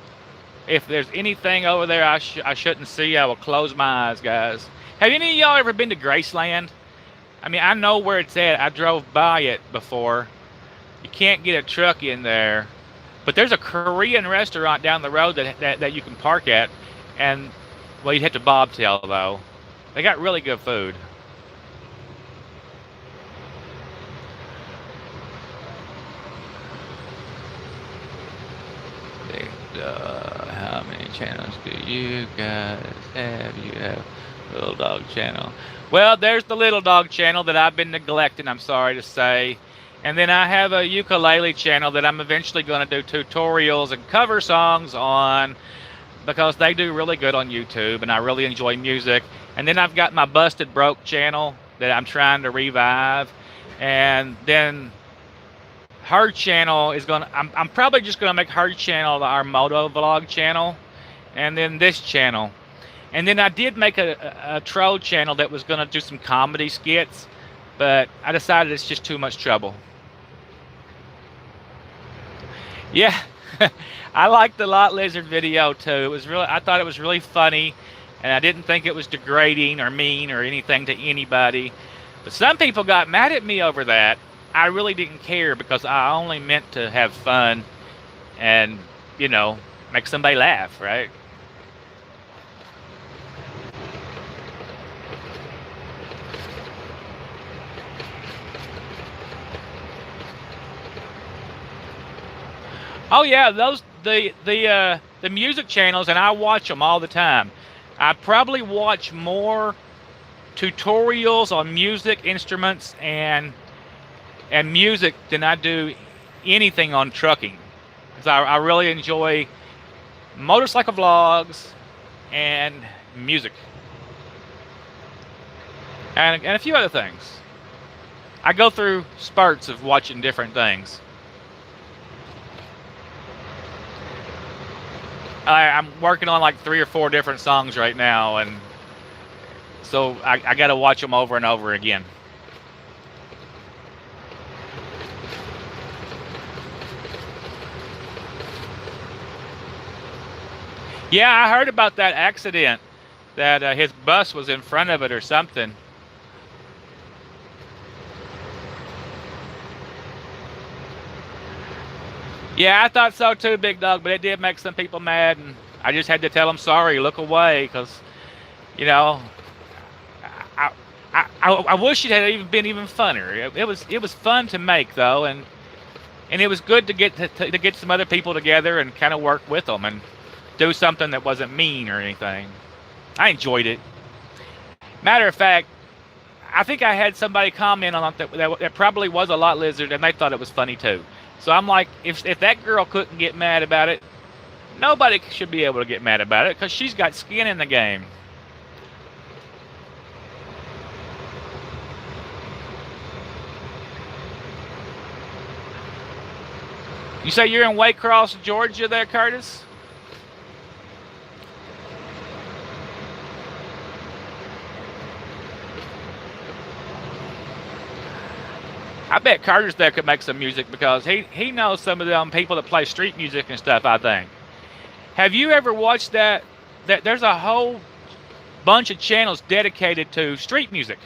If there's anything over there I shouldn't see, I will close my eyes, guys. Have any of y'all ever been to Graceland? I mean, I know where it's at. I drove by it before. You can't get a truck in there. But there's a Korean restaurant down the road that you can park at, and well, you'd have to bobtail though. They got really good food. How many channels do you guys have? You have Little Dog channel. Well, there's the Little Dog channel that I've been neglecting, I'm sorry to say. And then I have a ukulele channel that I'm eventually going to do tutorials and cover songs on, because they do really good on YouTube and I really enjoy music. And then I've got my Busted Broke channel that I'm trying to revive. And then her channel is going to, I'm probably just going to make her channel our moto vlog channel, and then this channel. And then I did make a troll channel that was going to do some comedy skits, but I decided it's just too much trouble. Yeah, I liked the Lot Lizard video too. It was really, I thought it was really funny, and I didn't think it was degrading or mean or anything to anybody. But some people got mad at me over that. I really didn't care, because I only meant to have fun and, you know, make somebody laugh, right? Oh yeah, those the music channels, and I watch them all the time. I probably watch more tutorials on music instruments and music than I do anything on trucking. Because I really enjoy motorcycle vlogs and music. And a few other things. I go through spurts of watching different things. I'm working on like 3 or 4 different songs right now, and so I got to watch them over and over again. Yeah, I heard about that accident, that his bus was in front of it or something. Yeah, I thought so too, Big Dog, but it did make some people mad, and I just had to tell them sorry, look away, because, you know, I wish it had even been even funner. It was fun to make though, and it was good to get some other people together and kind of work with them and do something that wasn't mean or anything. I enjoyed it. Matter of fact, I think I had somebody comment on that probably was a Lot Lizard, and they thought it was funny too. So I'm like, if that girl couldn't get mad about it, nobody should be able to get mad about it, because she's got skin in the game. You say you're in Waycross, Georgia there, Curtis? I bet Carter's there could make some music, because he knows some of them people that play street music and stuff, I think. Have you ever watched that there's a whole bunch of channels dedicated to street music?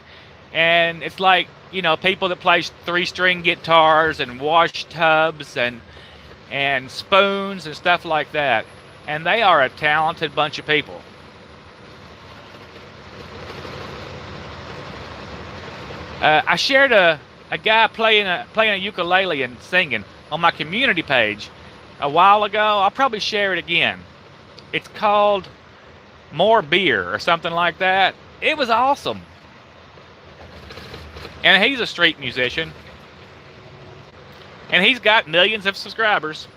And it's like, you know, people that play 3-string guitars and wash tubs and spoons and stuff like that. And they are a talented bunch of people. I shared a guy playing a ukulele and singing on my community page a while ago. I'll probably share it again. It's called More Beer or something like that. It was awesome. And he's a street musician. And he's got millions of subscribers.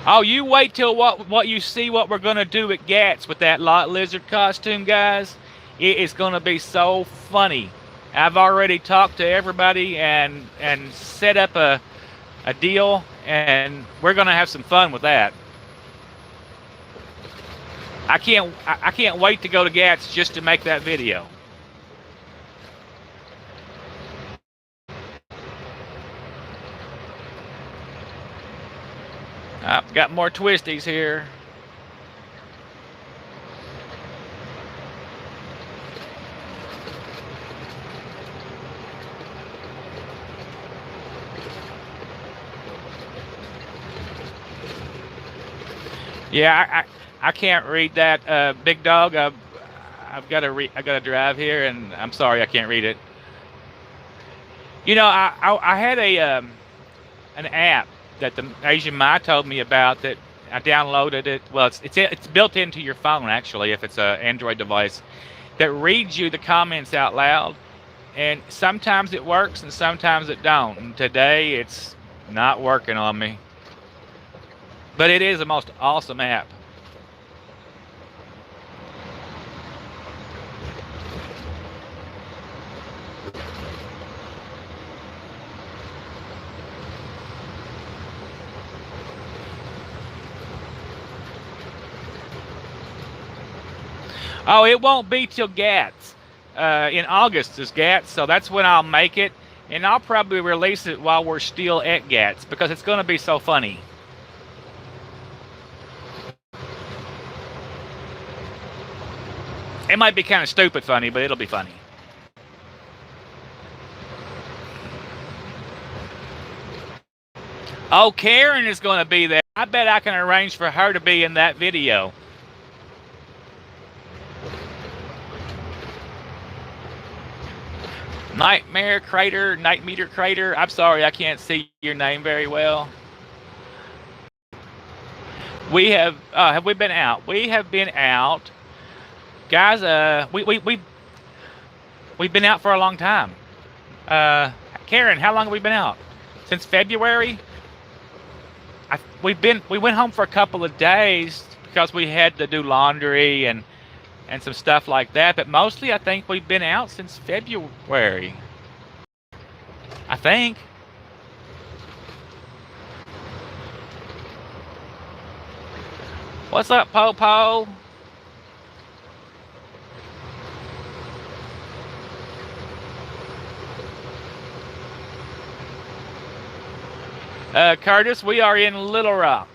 Oh, you wait till what you see what we're going to do at Gats with that Lot Lizard costume, guys. It is going to be so funny. I've already talked to everybody and set up a deal, and we're going to have some fun with that. I can't wait to go to Gats just to make that video. I've got more twisties here. Yeah, I can't read that, big dog. I've got to read. I got to drive here, and I'm sorry I can't read it. You know, I had a an app that the Asian Mai told me about that I downloaded it. Well, it's built into your phone actually if it's a Android device that reads you the comments out loud, and sometimes it works and sometimes it don't. And today it's not working on me, but it is the most awesome app. Oh, it won't be till GATS. In August is GATS, so that's when I'll make it, and I'll probably release it while we're still at GATS because it's going to be so funny. It might be kind of stupid funny, but it'll be funny. Oh, Karen is going to be there. I bet I can arrange for her to be in that video. Nightmeter Crater. I'm sorry, I can't see your name very well. We have we been out? We have been out, guys. We've been out for a long time. Karen, how long have we been out? Since February. We went home for a couple of days because we had to do laundry and some stuff like that. But mostly, I think we've been out since February. I think. What's up, Popo? Curtis, we are in Little Rock.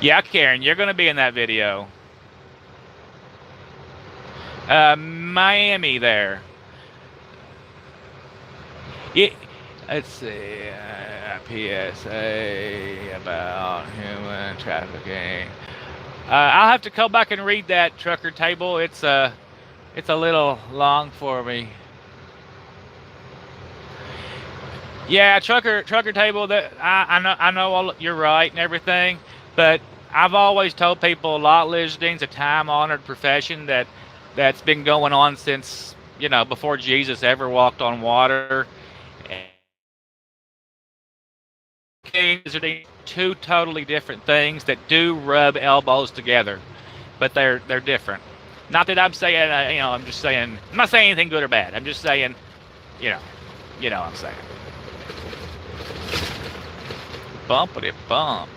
Yeah, Karen, you're going to be in that video. Miami there. Yeah, let's see. PSA about human trafficking. I'll have to go back and read that trucker table. It's a little long for me. Yeah, trucker table. That I know you're right and everything, but I've always told people lot listing's a time-honored profession that's been going on since before Jesus ever walked on water. These are two totally different things that do rub elbows together, but they're different. Not that I'm saying I'm just saying I'm not saying anything good or bad. I'm just saying you know what I'm saying. Bumpity bump.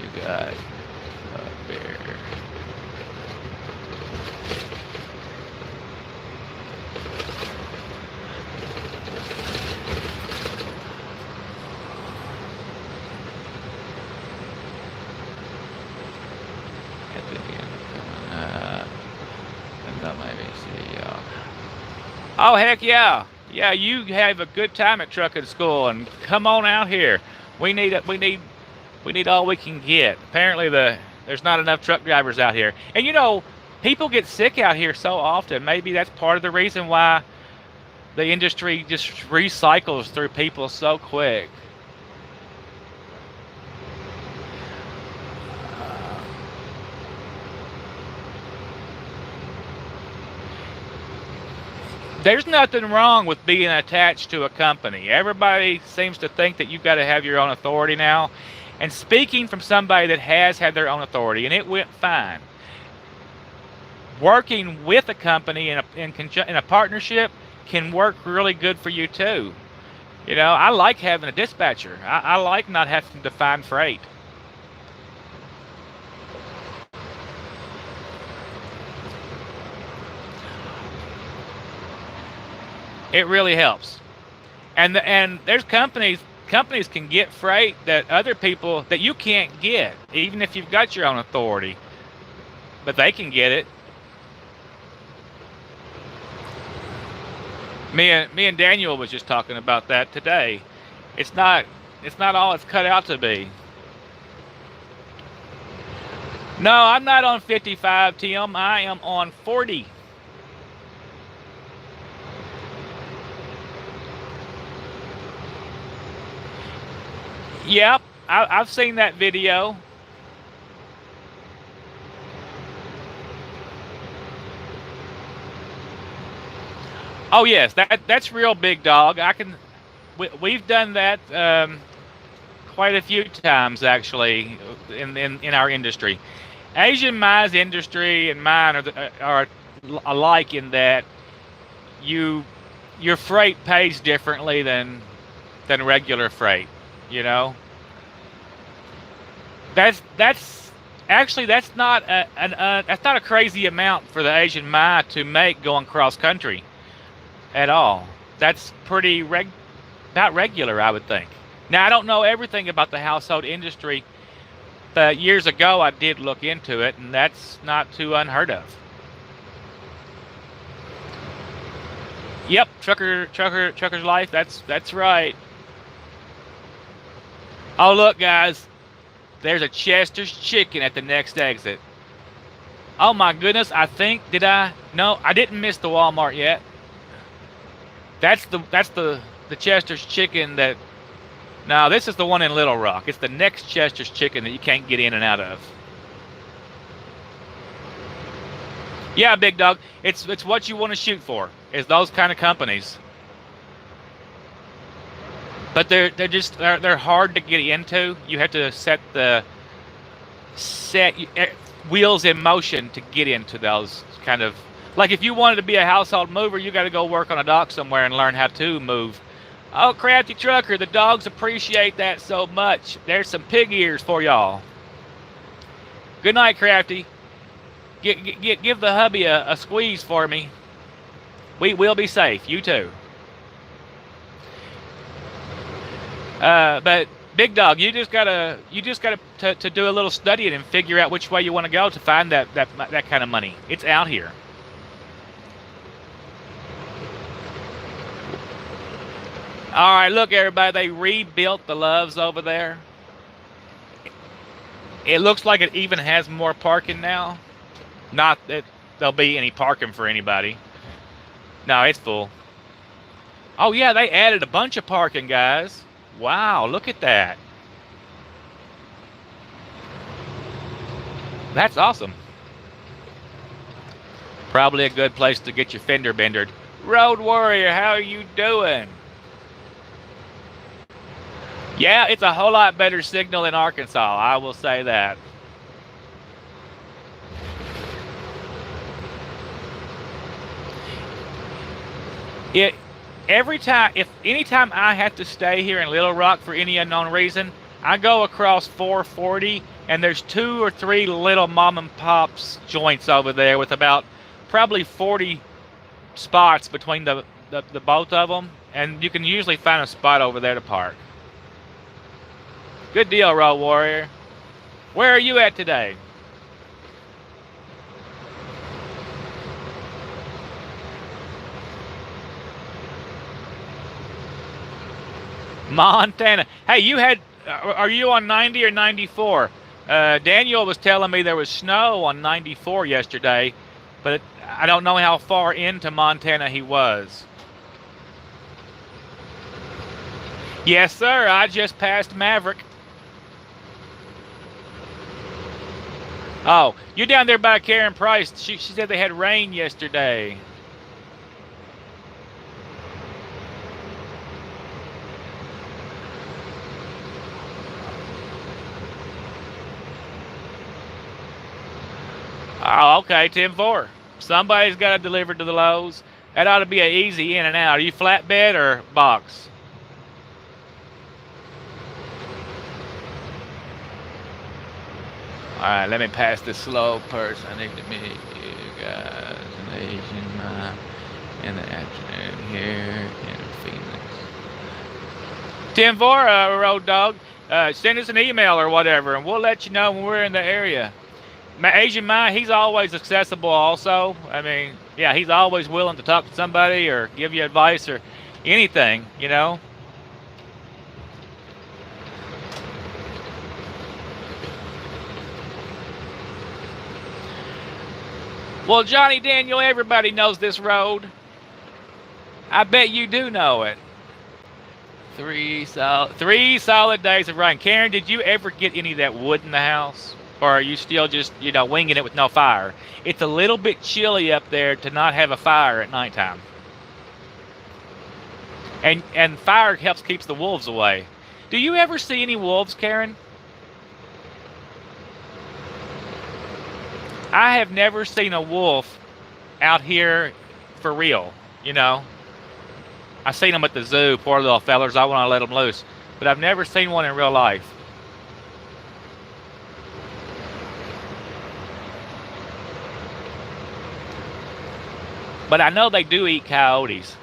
You got a bear. Oh heck yeah! Yeah, you have a good time at trucking school, and come on out here. We need all we can get. Apparently there's not enough truck drivers out here, and people get sick out here so often. Maybe that's part of the reason why the industry just recycles through people so quick. There's nothing wrong with being attached to a company. Everybody seems to think that you've got to have your own authority now. And speaking from somebody that has had their own authority, and it went fine. Working with a company in a partnership can work really good for you too. I like having a dispatcher. I like not having to find freight. It really helps. And there's companies can get freight that other people that you can't get, even if you've got your own authority. But they can get it. Me and Daniel was just talking about that today. It's not It's not all it's cut out to be. No, I'm not on 55, Tim. I am on 40. Yep, I've seen that video. Oh yes, that's real, big dog. We've done that quite a few times actually in our industry. Asian Mai's industry and mine are alike in that your freight pays differently than regular freight. You know, that's actually that's not that's not a crazy amount for the Asian Mai to make going cross country at all. That's pretty about regular, I would think. Now I don't know everything about the household industry, but years ago I did look into it, and that's not too unheard of. Yep, trucker's life. That's right. Oh look, guys, there's a Chester's Chicken at the next exit. Oh my goodness, I think did I? No, I didn't miss the Walmart yet. That's the Chester's Chicken that. No, this is the one in Little Rock. It's the next Chester's Chicken that you can't get in and out of. Yeah, big dog. It's what you want to shoot for. Is those kind of companies. But they're hard to get into. You have to set wheels in motion to get into those kind of, like if you wanted to be a household mover, you got to go work on a dock somewhere and learn how to move. Oh, Crafty Trucker, the dogs appreciate that so much. There's some pig ears for y'all. Good night, Crafty. Give the hubby a squeeze for me. We will be safe. You too. But big dog, you just gotta to do a little studying and figure out which way you want to go to find that kind of money. It's out here. All right, look, everybody, they rebuilt the Loves over there. It looks like it even has more parking now. Not that there'll be any parking for anybody. No, it's full. Oh yeah, they added a bunch of parking, guys. Wow, look at that. That's awesome. Probably a good place to get your fender bendered. Road Warrior, how are you doing? Yeah, it's a whole lot better signal in Arkansas, I will say that. Anytime I have to stay here in Little Rock for any unknown reason, I go across 440 and there's 2 or 3 little mom and pops joints over there with about probably 40 spots between the both of them, and you can usually find a spot over there to park. Good deal, Road Warrior. Where are you at today? Montana. Hey, are you on 90 or 94? Daniel was telling me there was snow on 94 yesterday, but I don't know how far into Montana he was. Yes, sir. I just passed Maverick. Oh, you're down there by Karen Price. She said they had rain yesterday. Oh, okay, 10-4. Somebody's got to deliver to the Lowe's. That ought to be an easy in and out. Are you flatbed or box? All right, let me pass this slow person. I need to meet you guys in Asian in the afternoon here in Phoenix. 10-4, Road Dog. Send us an email or whatever, and we'll let you know when we're in the area. Asian Mai, he's always accessible also. I mean, yeah, he's always willing to talk to somebody or give you advice or anything, you know. Well, Johnny Daniel, everybody knows this road. I bet you do know it. 3 solid days of rain. Karen, did you ever get any of that wood in the house? Or are you still just, winging it with no fire? It's a little bit chilly up there to not have a fire at nighttime. And fire keeps the wolves away. Do you ever see any wolves, Karen? I have never seen a wolf out here for real, I've seen them at the zoo, poor little fellers. I want to let them loose. But I've never seen one in real life. But I know they do eat coyotes.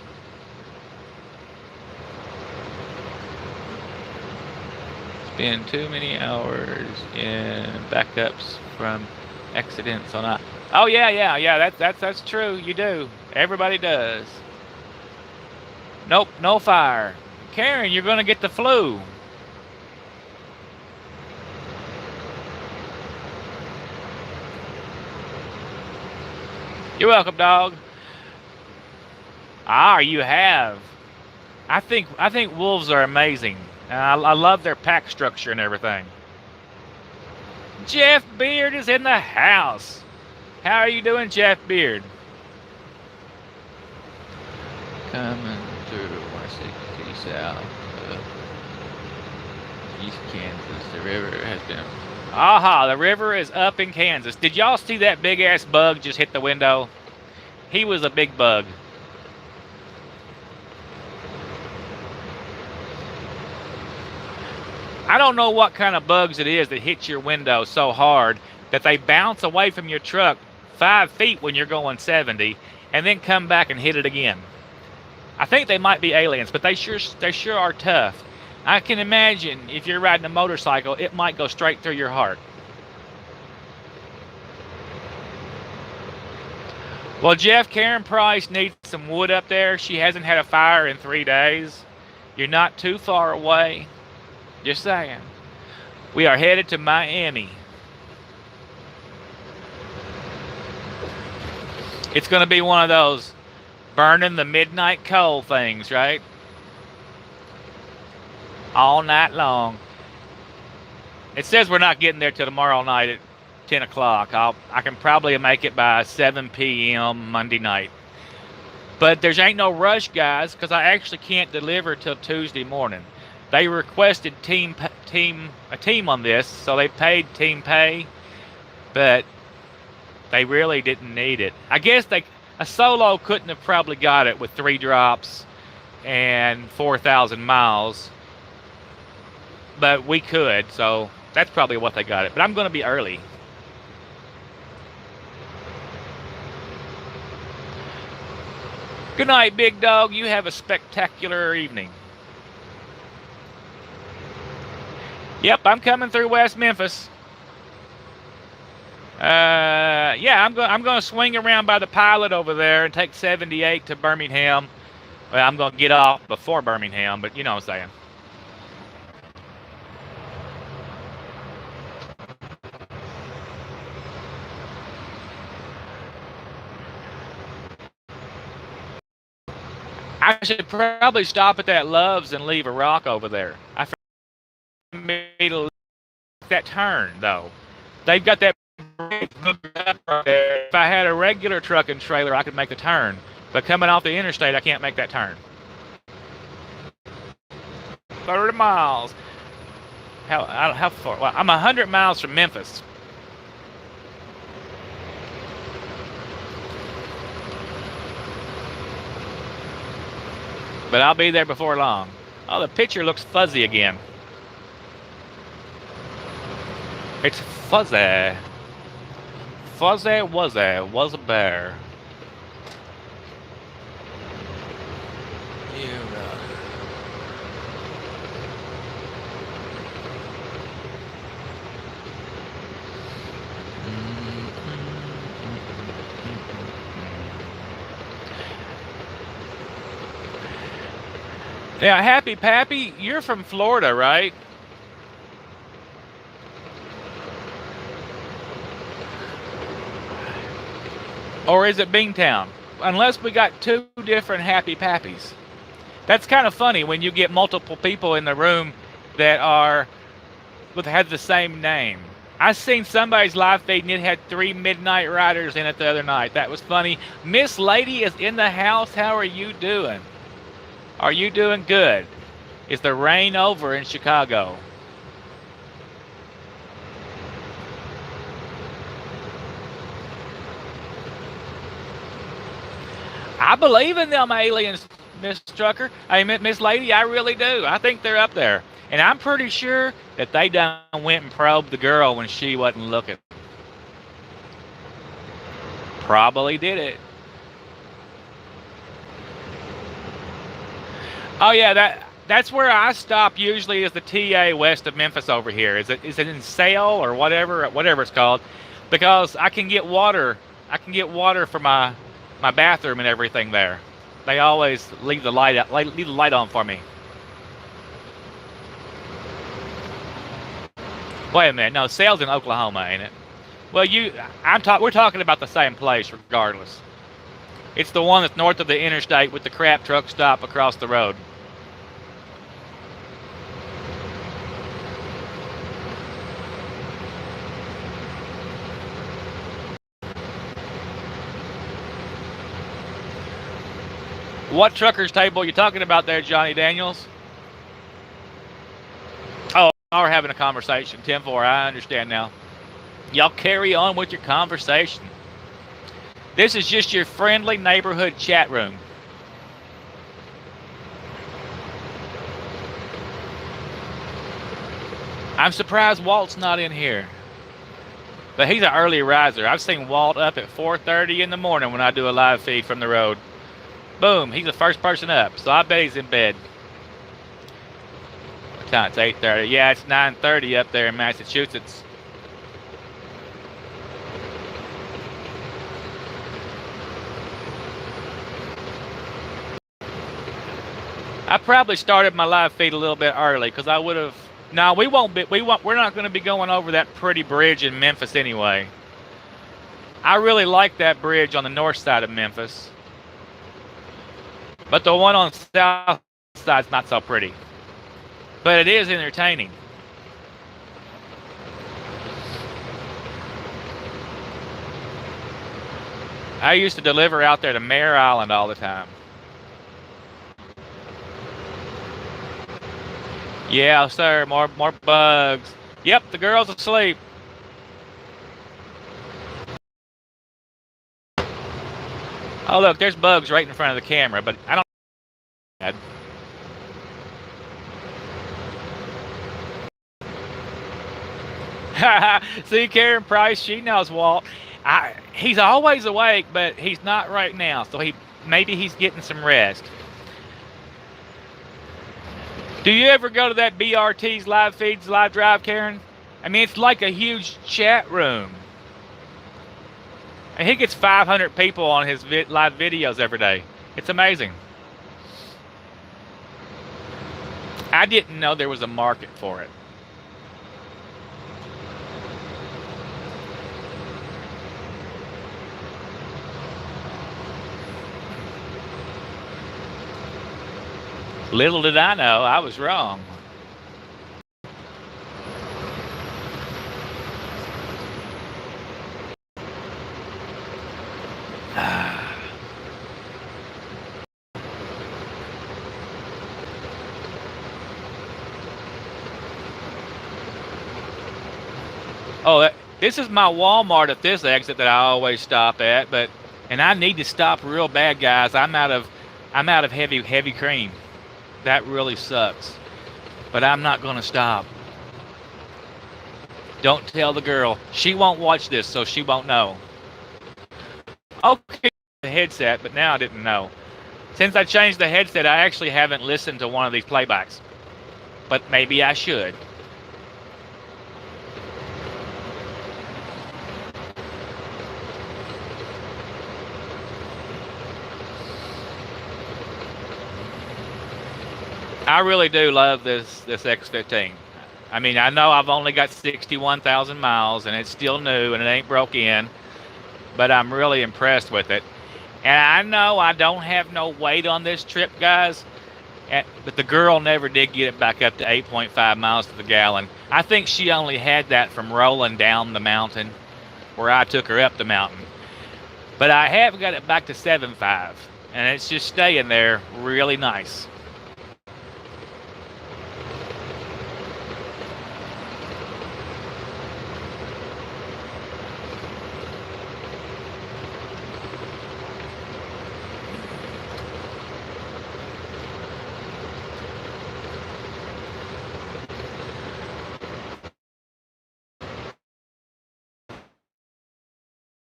Spend too many hours in backups from accidents on I. Oh yeah. That's true. You do. Everybody does. Nope, no fire. Karen, you're gonna get the flu. You're welcome, dog. Ah, you have. I think wolves are amazing. I love their pack structure and everything. Jeff Beard is in the house. How are you doing, Jeff Beard? Coming through 160 south of East Kansas. The river has been... Aha, the river is up in Kansas. Did y'all see that big-ass bug just hit the window? He was a big bug. I don't know what kind of bugs it is that hit your window so hard that they bounce away from your truck 5 feet when you're going 70 and then come back and hit it again. I think they might be aliens, but they sure are tough. I can imagine if you're riding a motorcycle, it might go straight through your heart. Well, Jeff, Karen Price needs some wood up there. She hasn't had a fire in 3 days. You're not too far away. Just saying. We are headed to Miami. It's going to be one of those burning the midnight coal things, right? All night long. It says we're not getting there till tomorrow night at 10 o'clock. I can probably make it by 7 p.m. Monday night. But there's ain't no rush, guys, because I actually can't deliver till Tuesday morning. They requested a team on this, so they paid team pay, but they really didn't need it. I guess a solo couldn't have probably got it with 3 drops and 4,000 miles, but we could, so that's probably what they got it. But I'm going to be early. Good night, big dog. You have a spectacular evening. Yep, I'm coming through West Memphis. Yeah, I'm going to swing around by the pilot over there and take 78 to Birmingham. Well, I'm going to get off before Birmingham, but you know what I'm saying. I should probably stop at that Love's and leave a rock over there. I forgot me to that turn, though. They've got that hooked up right there. If I had a regular truck and trailer, I could make the turn. But coming off the interstate, I can't make that turn. 30 miles. How far? Well, I'm 100 miles from Memphis. But I'll be there before long. Oh, the picture looks fuzzy again. It's fuzzy. Fuzzy was a bear. Yeah, Happy Pappy, you're from Florida, right? Or is it Beantown? Unless we got two different Happy Pappies. That's kind of funny when you get multiple people in the room that have the same name. I seen somebody's live feed and it had 3 Midnight Riders in it the other night. That was funny. Miss Lady is in the house. How are you doing? Are you doing good? Is the rain over in Chicago? I believe in them aliens, Miss Trucker. Hey, Miss Lady, I really do. I think they're up there. And I'm pretty sure that they done went and probed the girl when she wasn't looking. Probably did it. Oh yeah, that's where I stop usually is the TA west of Memphis over here. Is it in Sale or whatever it's called? Because I can get water. I can get water for my bathroom and everything there. They always leave the light on for me. Wait a minute, no, Sale's in Oklahoma, ain't it? Well, we're talking about the same place regardless. It's the one that's north of the interstate with the crap truck stop across the road. What trucker's table are you talking about there, Johnny Daniels? Oh, we're having a conversation. 10-4, I understand now. Y'all carry on with your conversation. This is just your friendly neighborhood chat room. I'm surprised Walt's not in here. But he's an early riser. I've seen Walt up at 4:30 in the morning when I do a live feed from the road. Boom, he's the first person up, so I bet he's in bed. What time? It's 8:30. Yeah, it's 9:30 up there in Massachusetts. I probably started my live feed a little bit early because I would have. No, we won't be. We're not going to be going over that pretty bridge in Memphis anyway. I really like that bridge on the north side of Memphis, but the one on the south side's not so pretty. But it is entertaining. I used to deliver out there to Mare Island all the time. Yeah, sir. More bugs. Yep, the girl's asleep. Oh, look, there's bugs right in front of the camera, but I don't. See, Karen Price, she knows Walt. He's always awake, but he's not right now, so maybe he's getting some rest. Do you ever go to that BRT's live feeds, live drive, Karen? I mean, it's like a huge chat room. And he gets 500 people on his live videos every day. It's amazing. I didn't know there was a market for it. Little did I know, I was wrong. Oh, this is my Walmart at this exit that I always stop at, and I need to stop real bad, guys. I'm out of heavy cream. That really sucks. But I'm not going to stop. Don't tell the girl. She won't watch this, so she won't know. Okay, the headset, but now I didn't know. Since I changed the headset, I actually haven't listened to one of these playbacks. But maybe I should. I really do love this X15. I mean, I know I've only got 61,000 miles and it's still new and it ain't broke in, but I'm really impressed with it. And I know I don't have no weight on this trip, guys, but the girl never did get it back up to 8.5 miles to the gallon. I think she only had that from rolling down the mountain where I took her up the mountain. But I have got it back to 7.5, and it's just staying there really nice.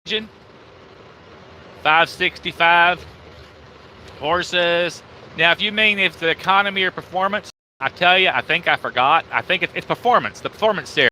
Engine, 565 horses. Now, if you mean if the economy or performance, I tell you, I think I forgot. I think it's performance, the performance series.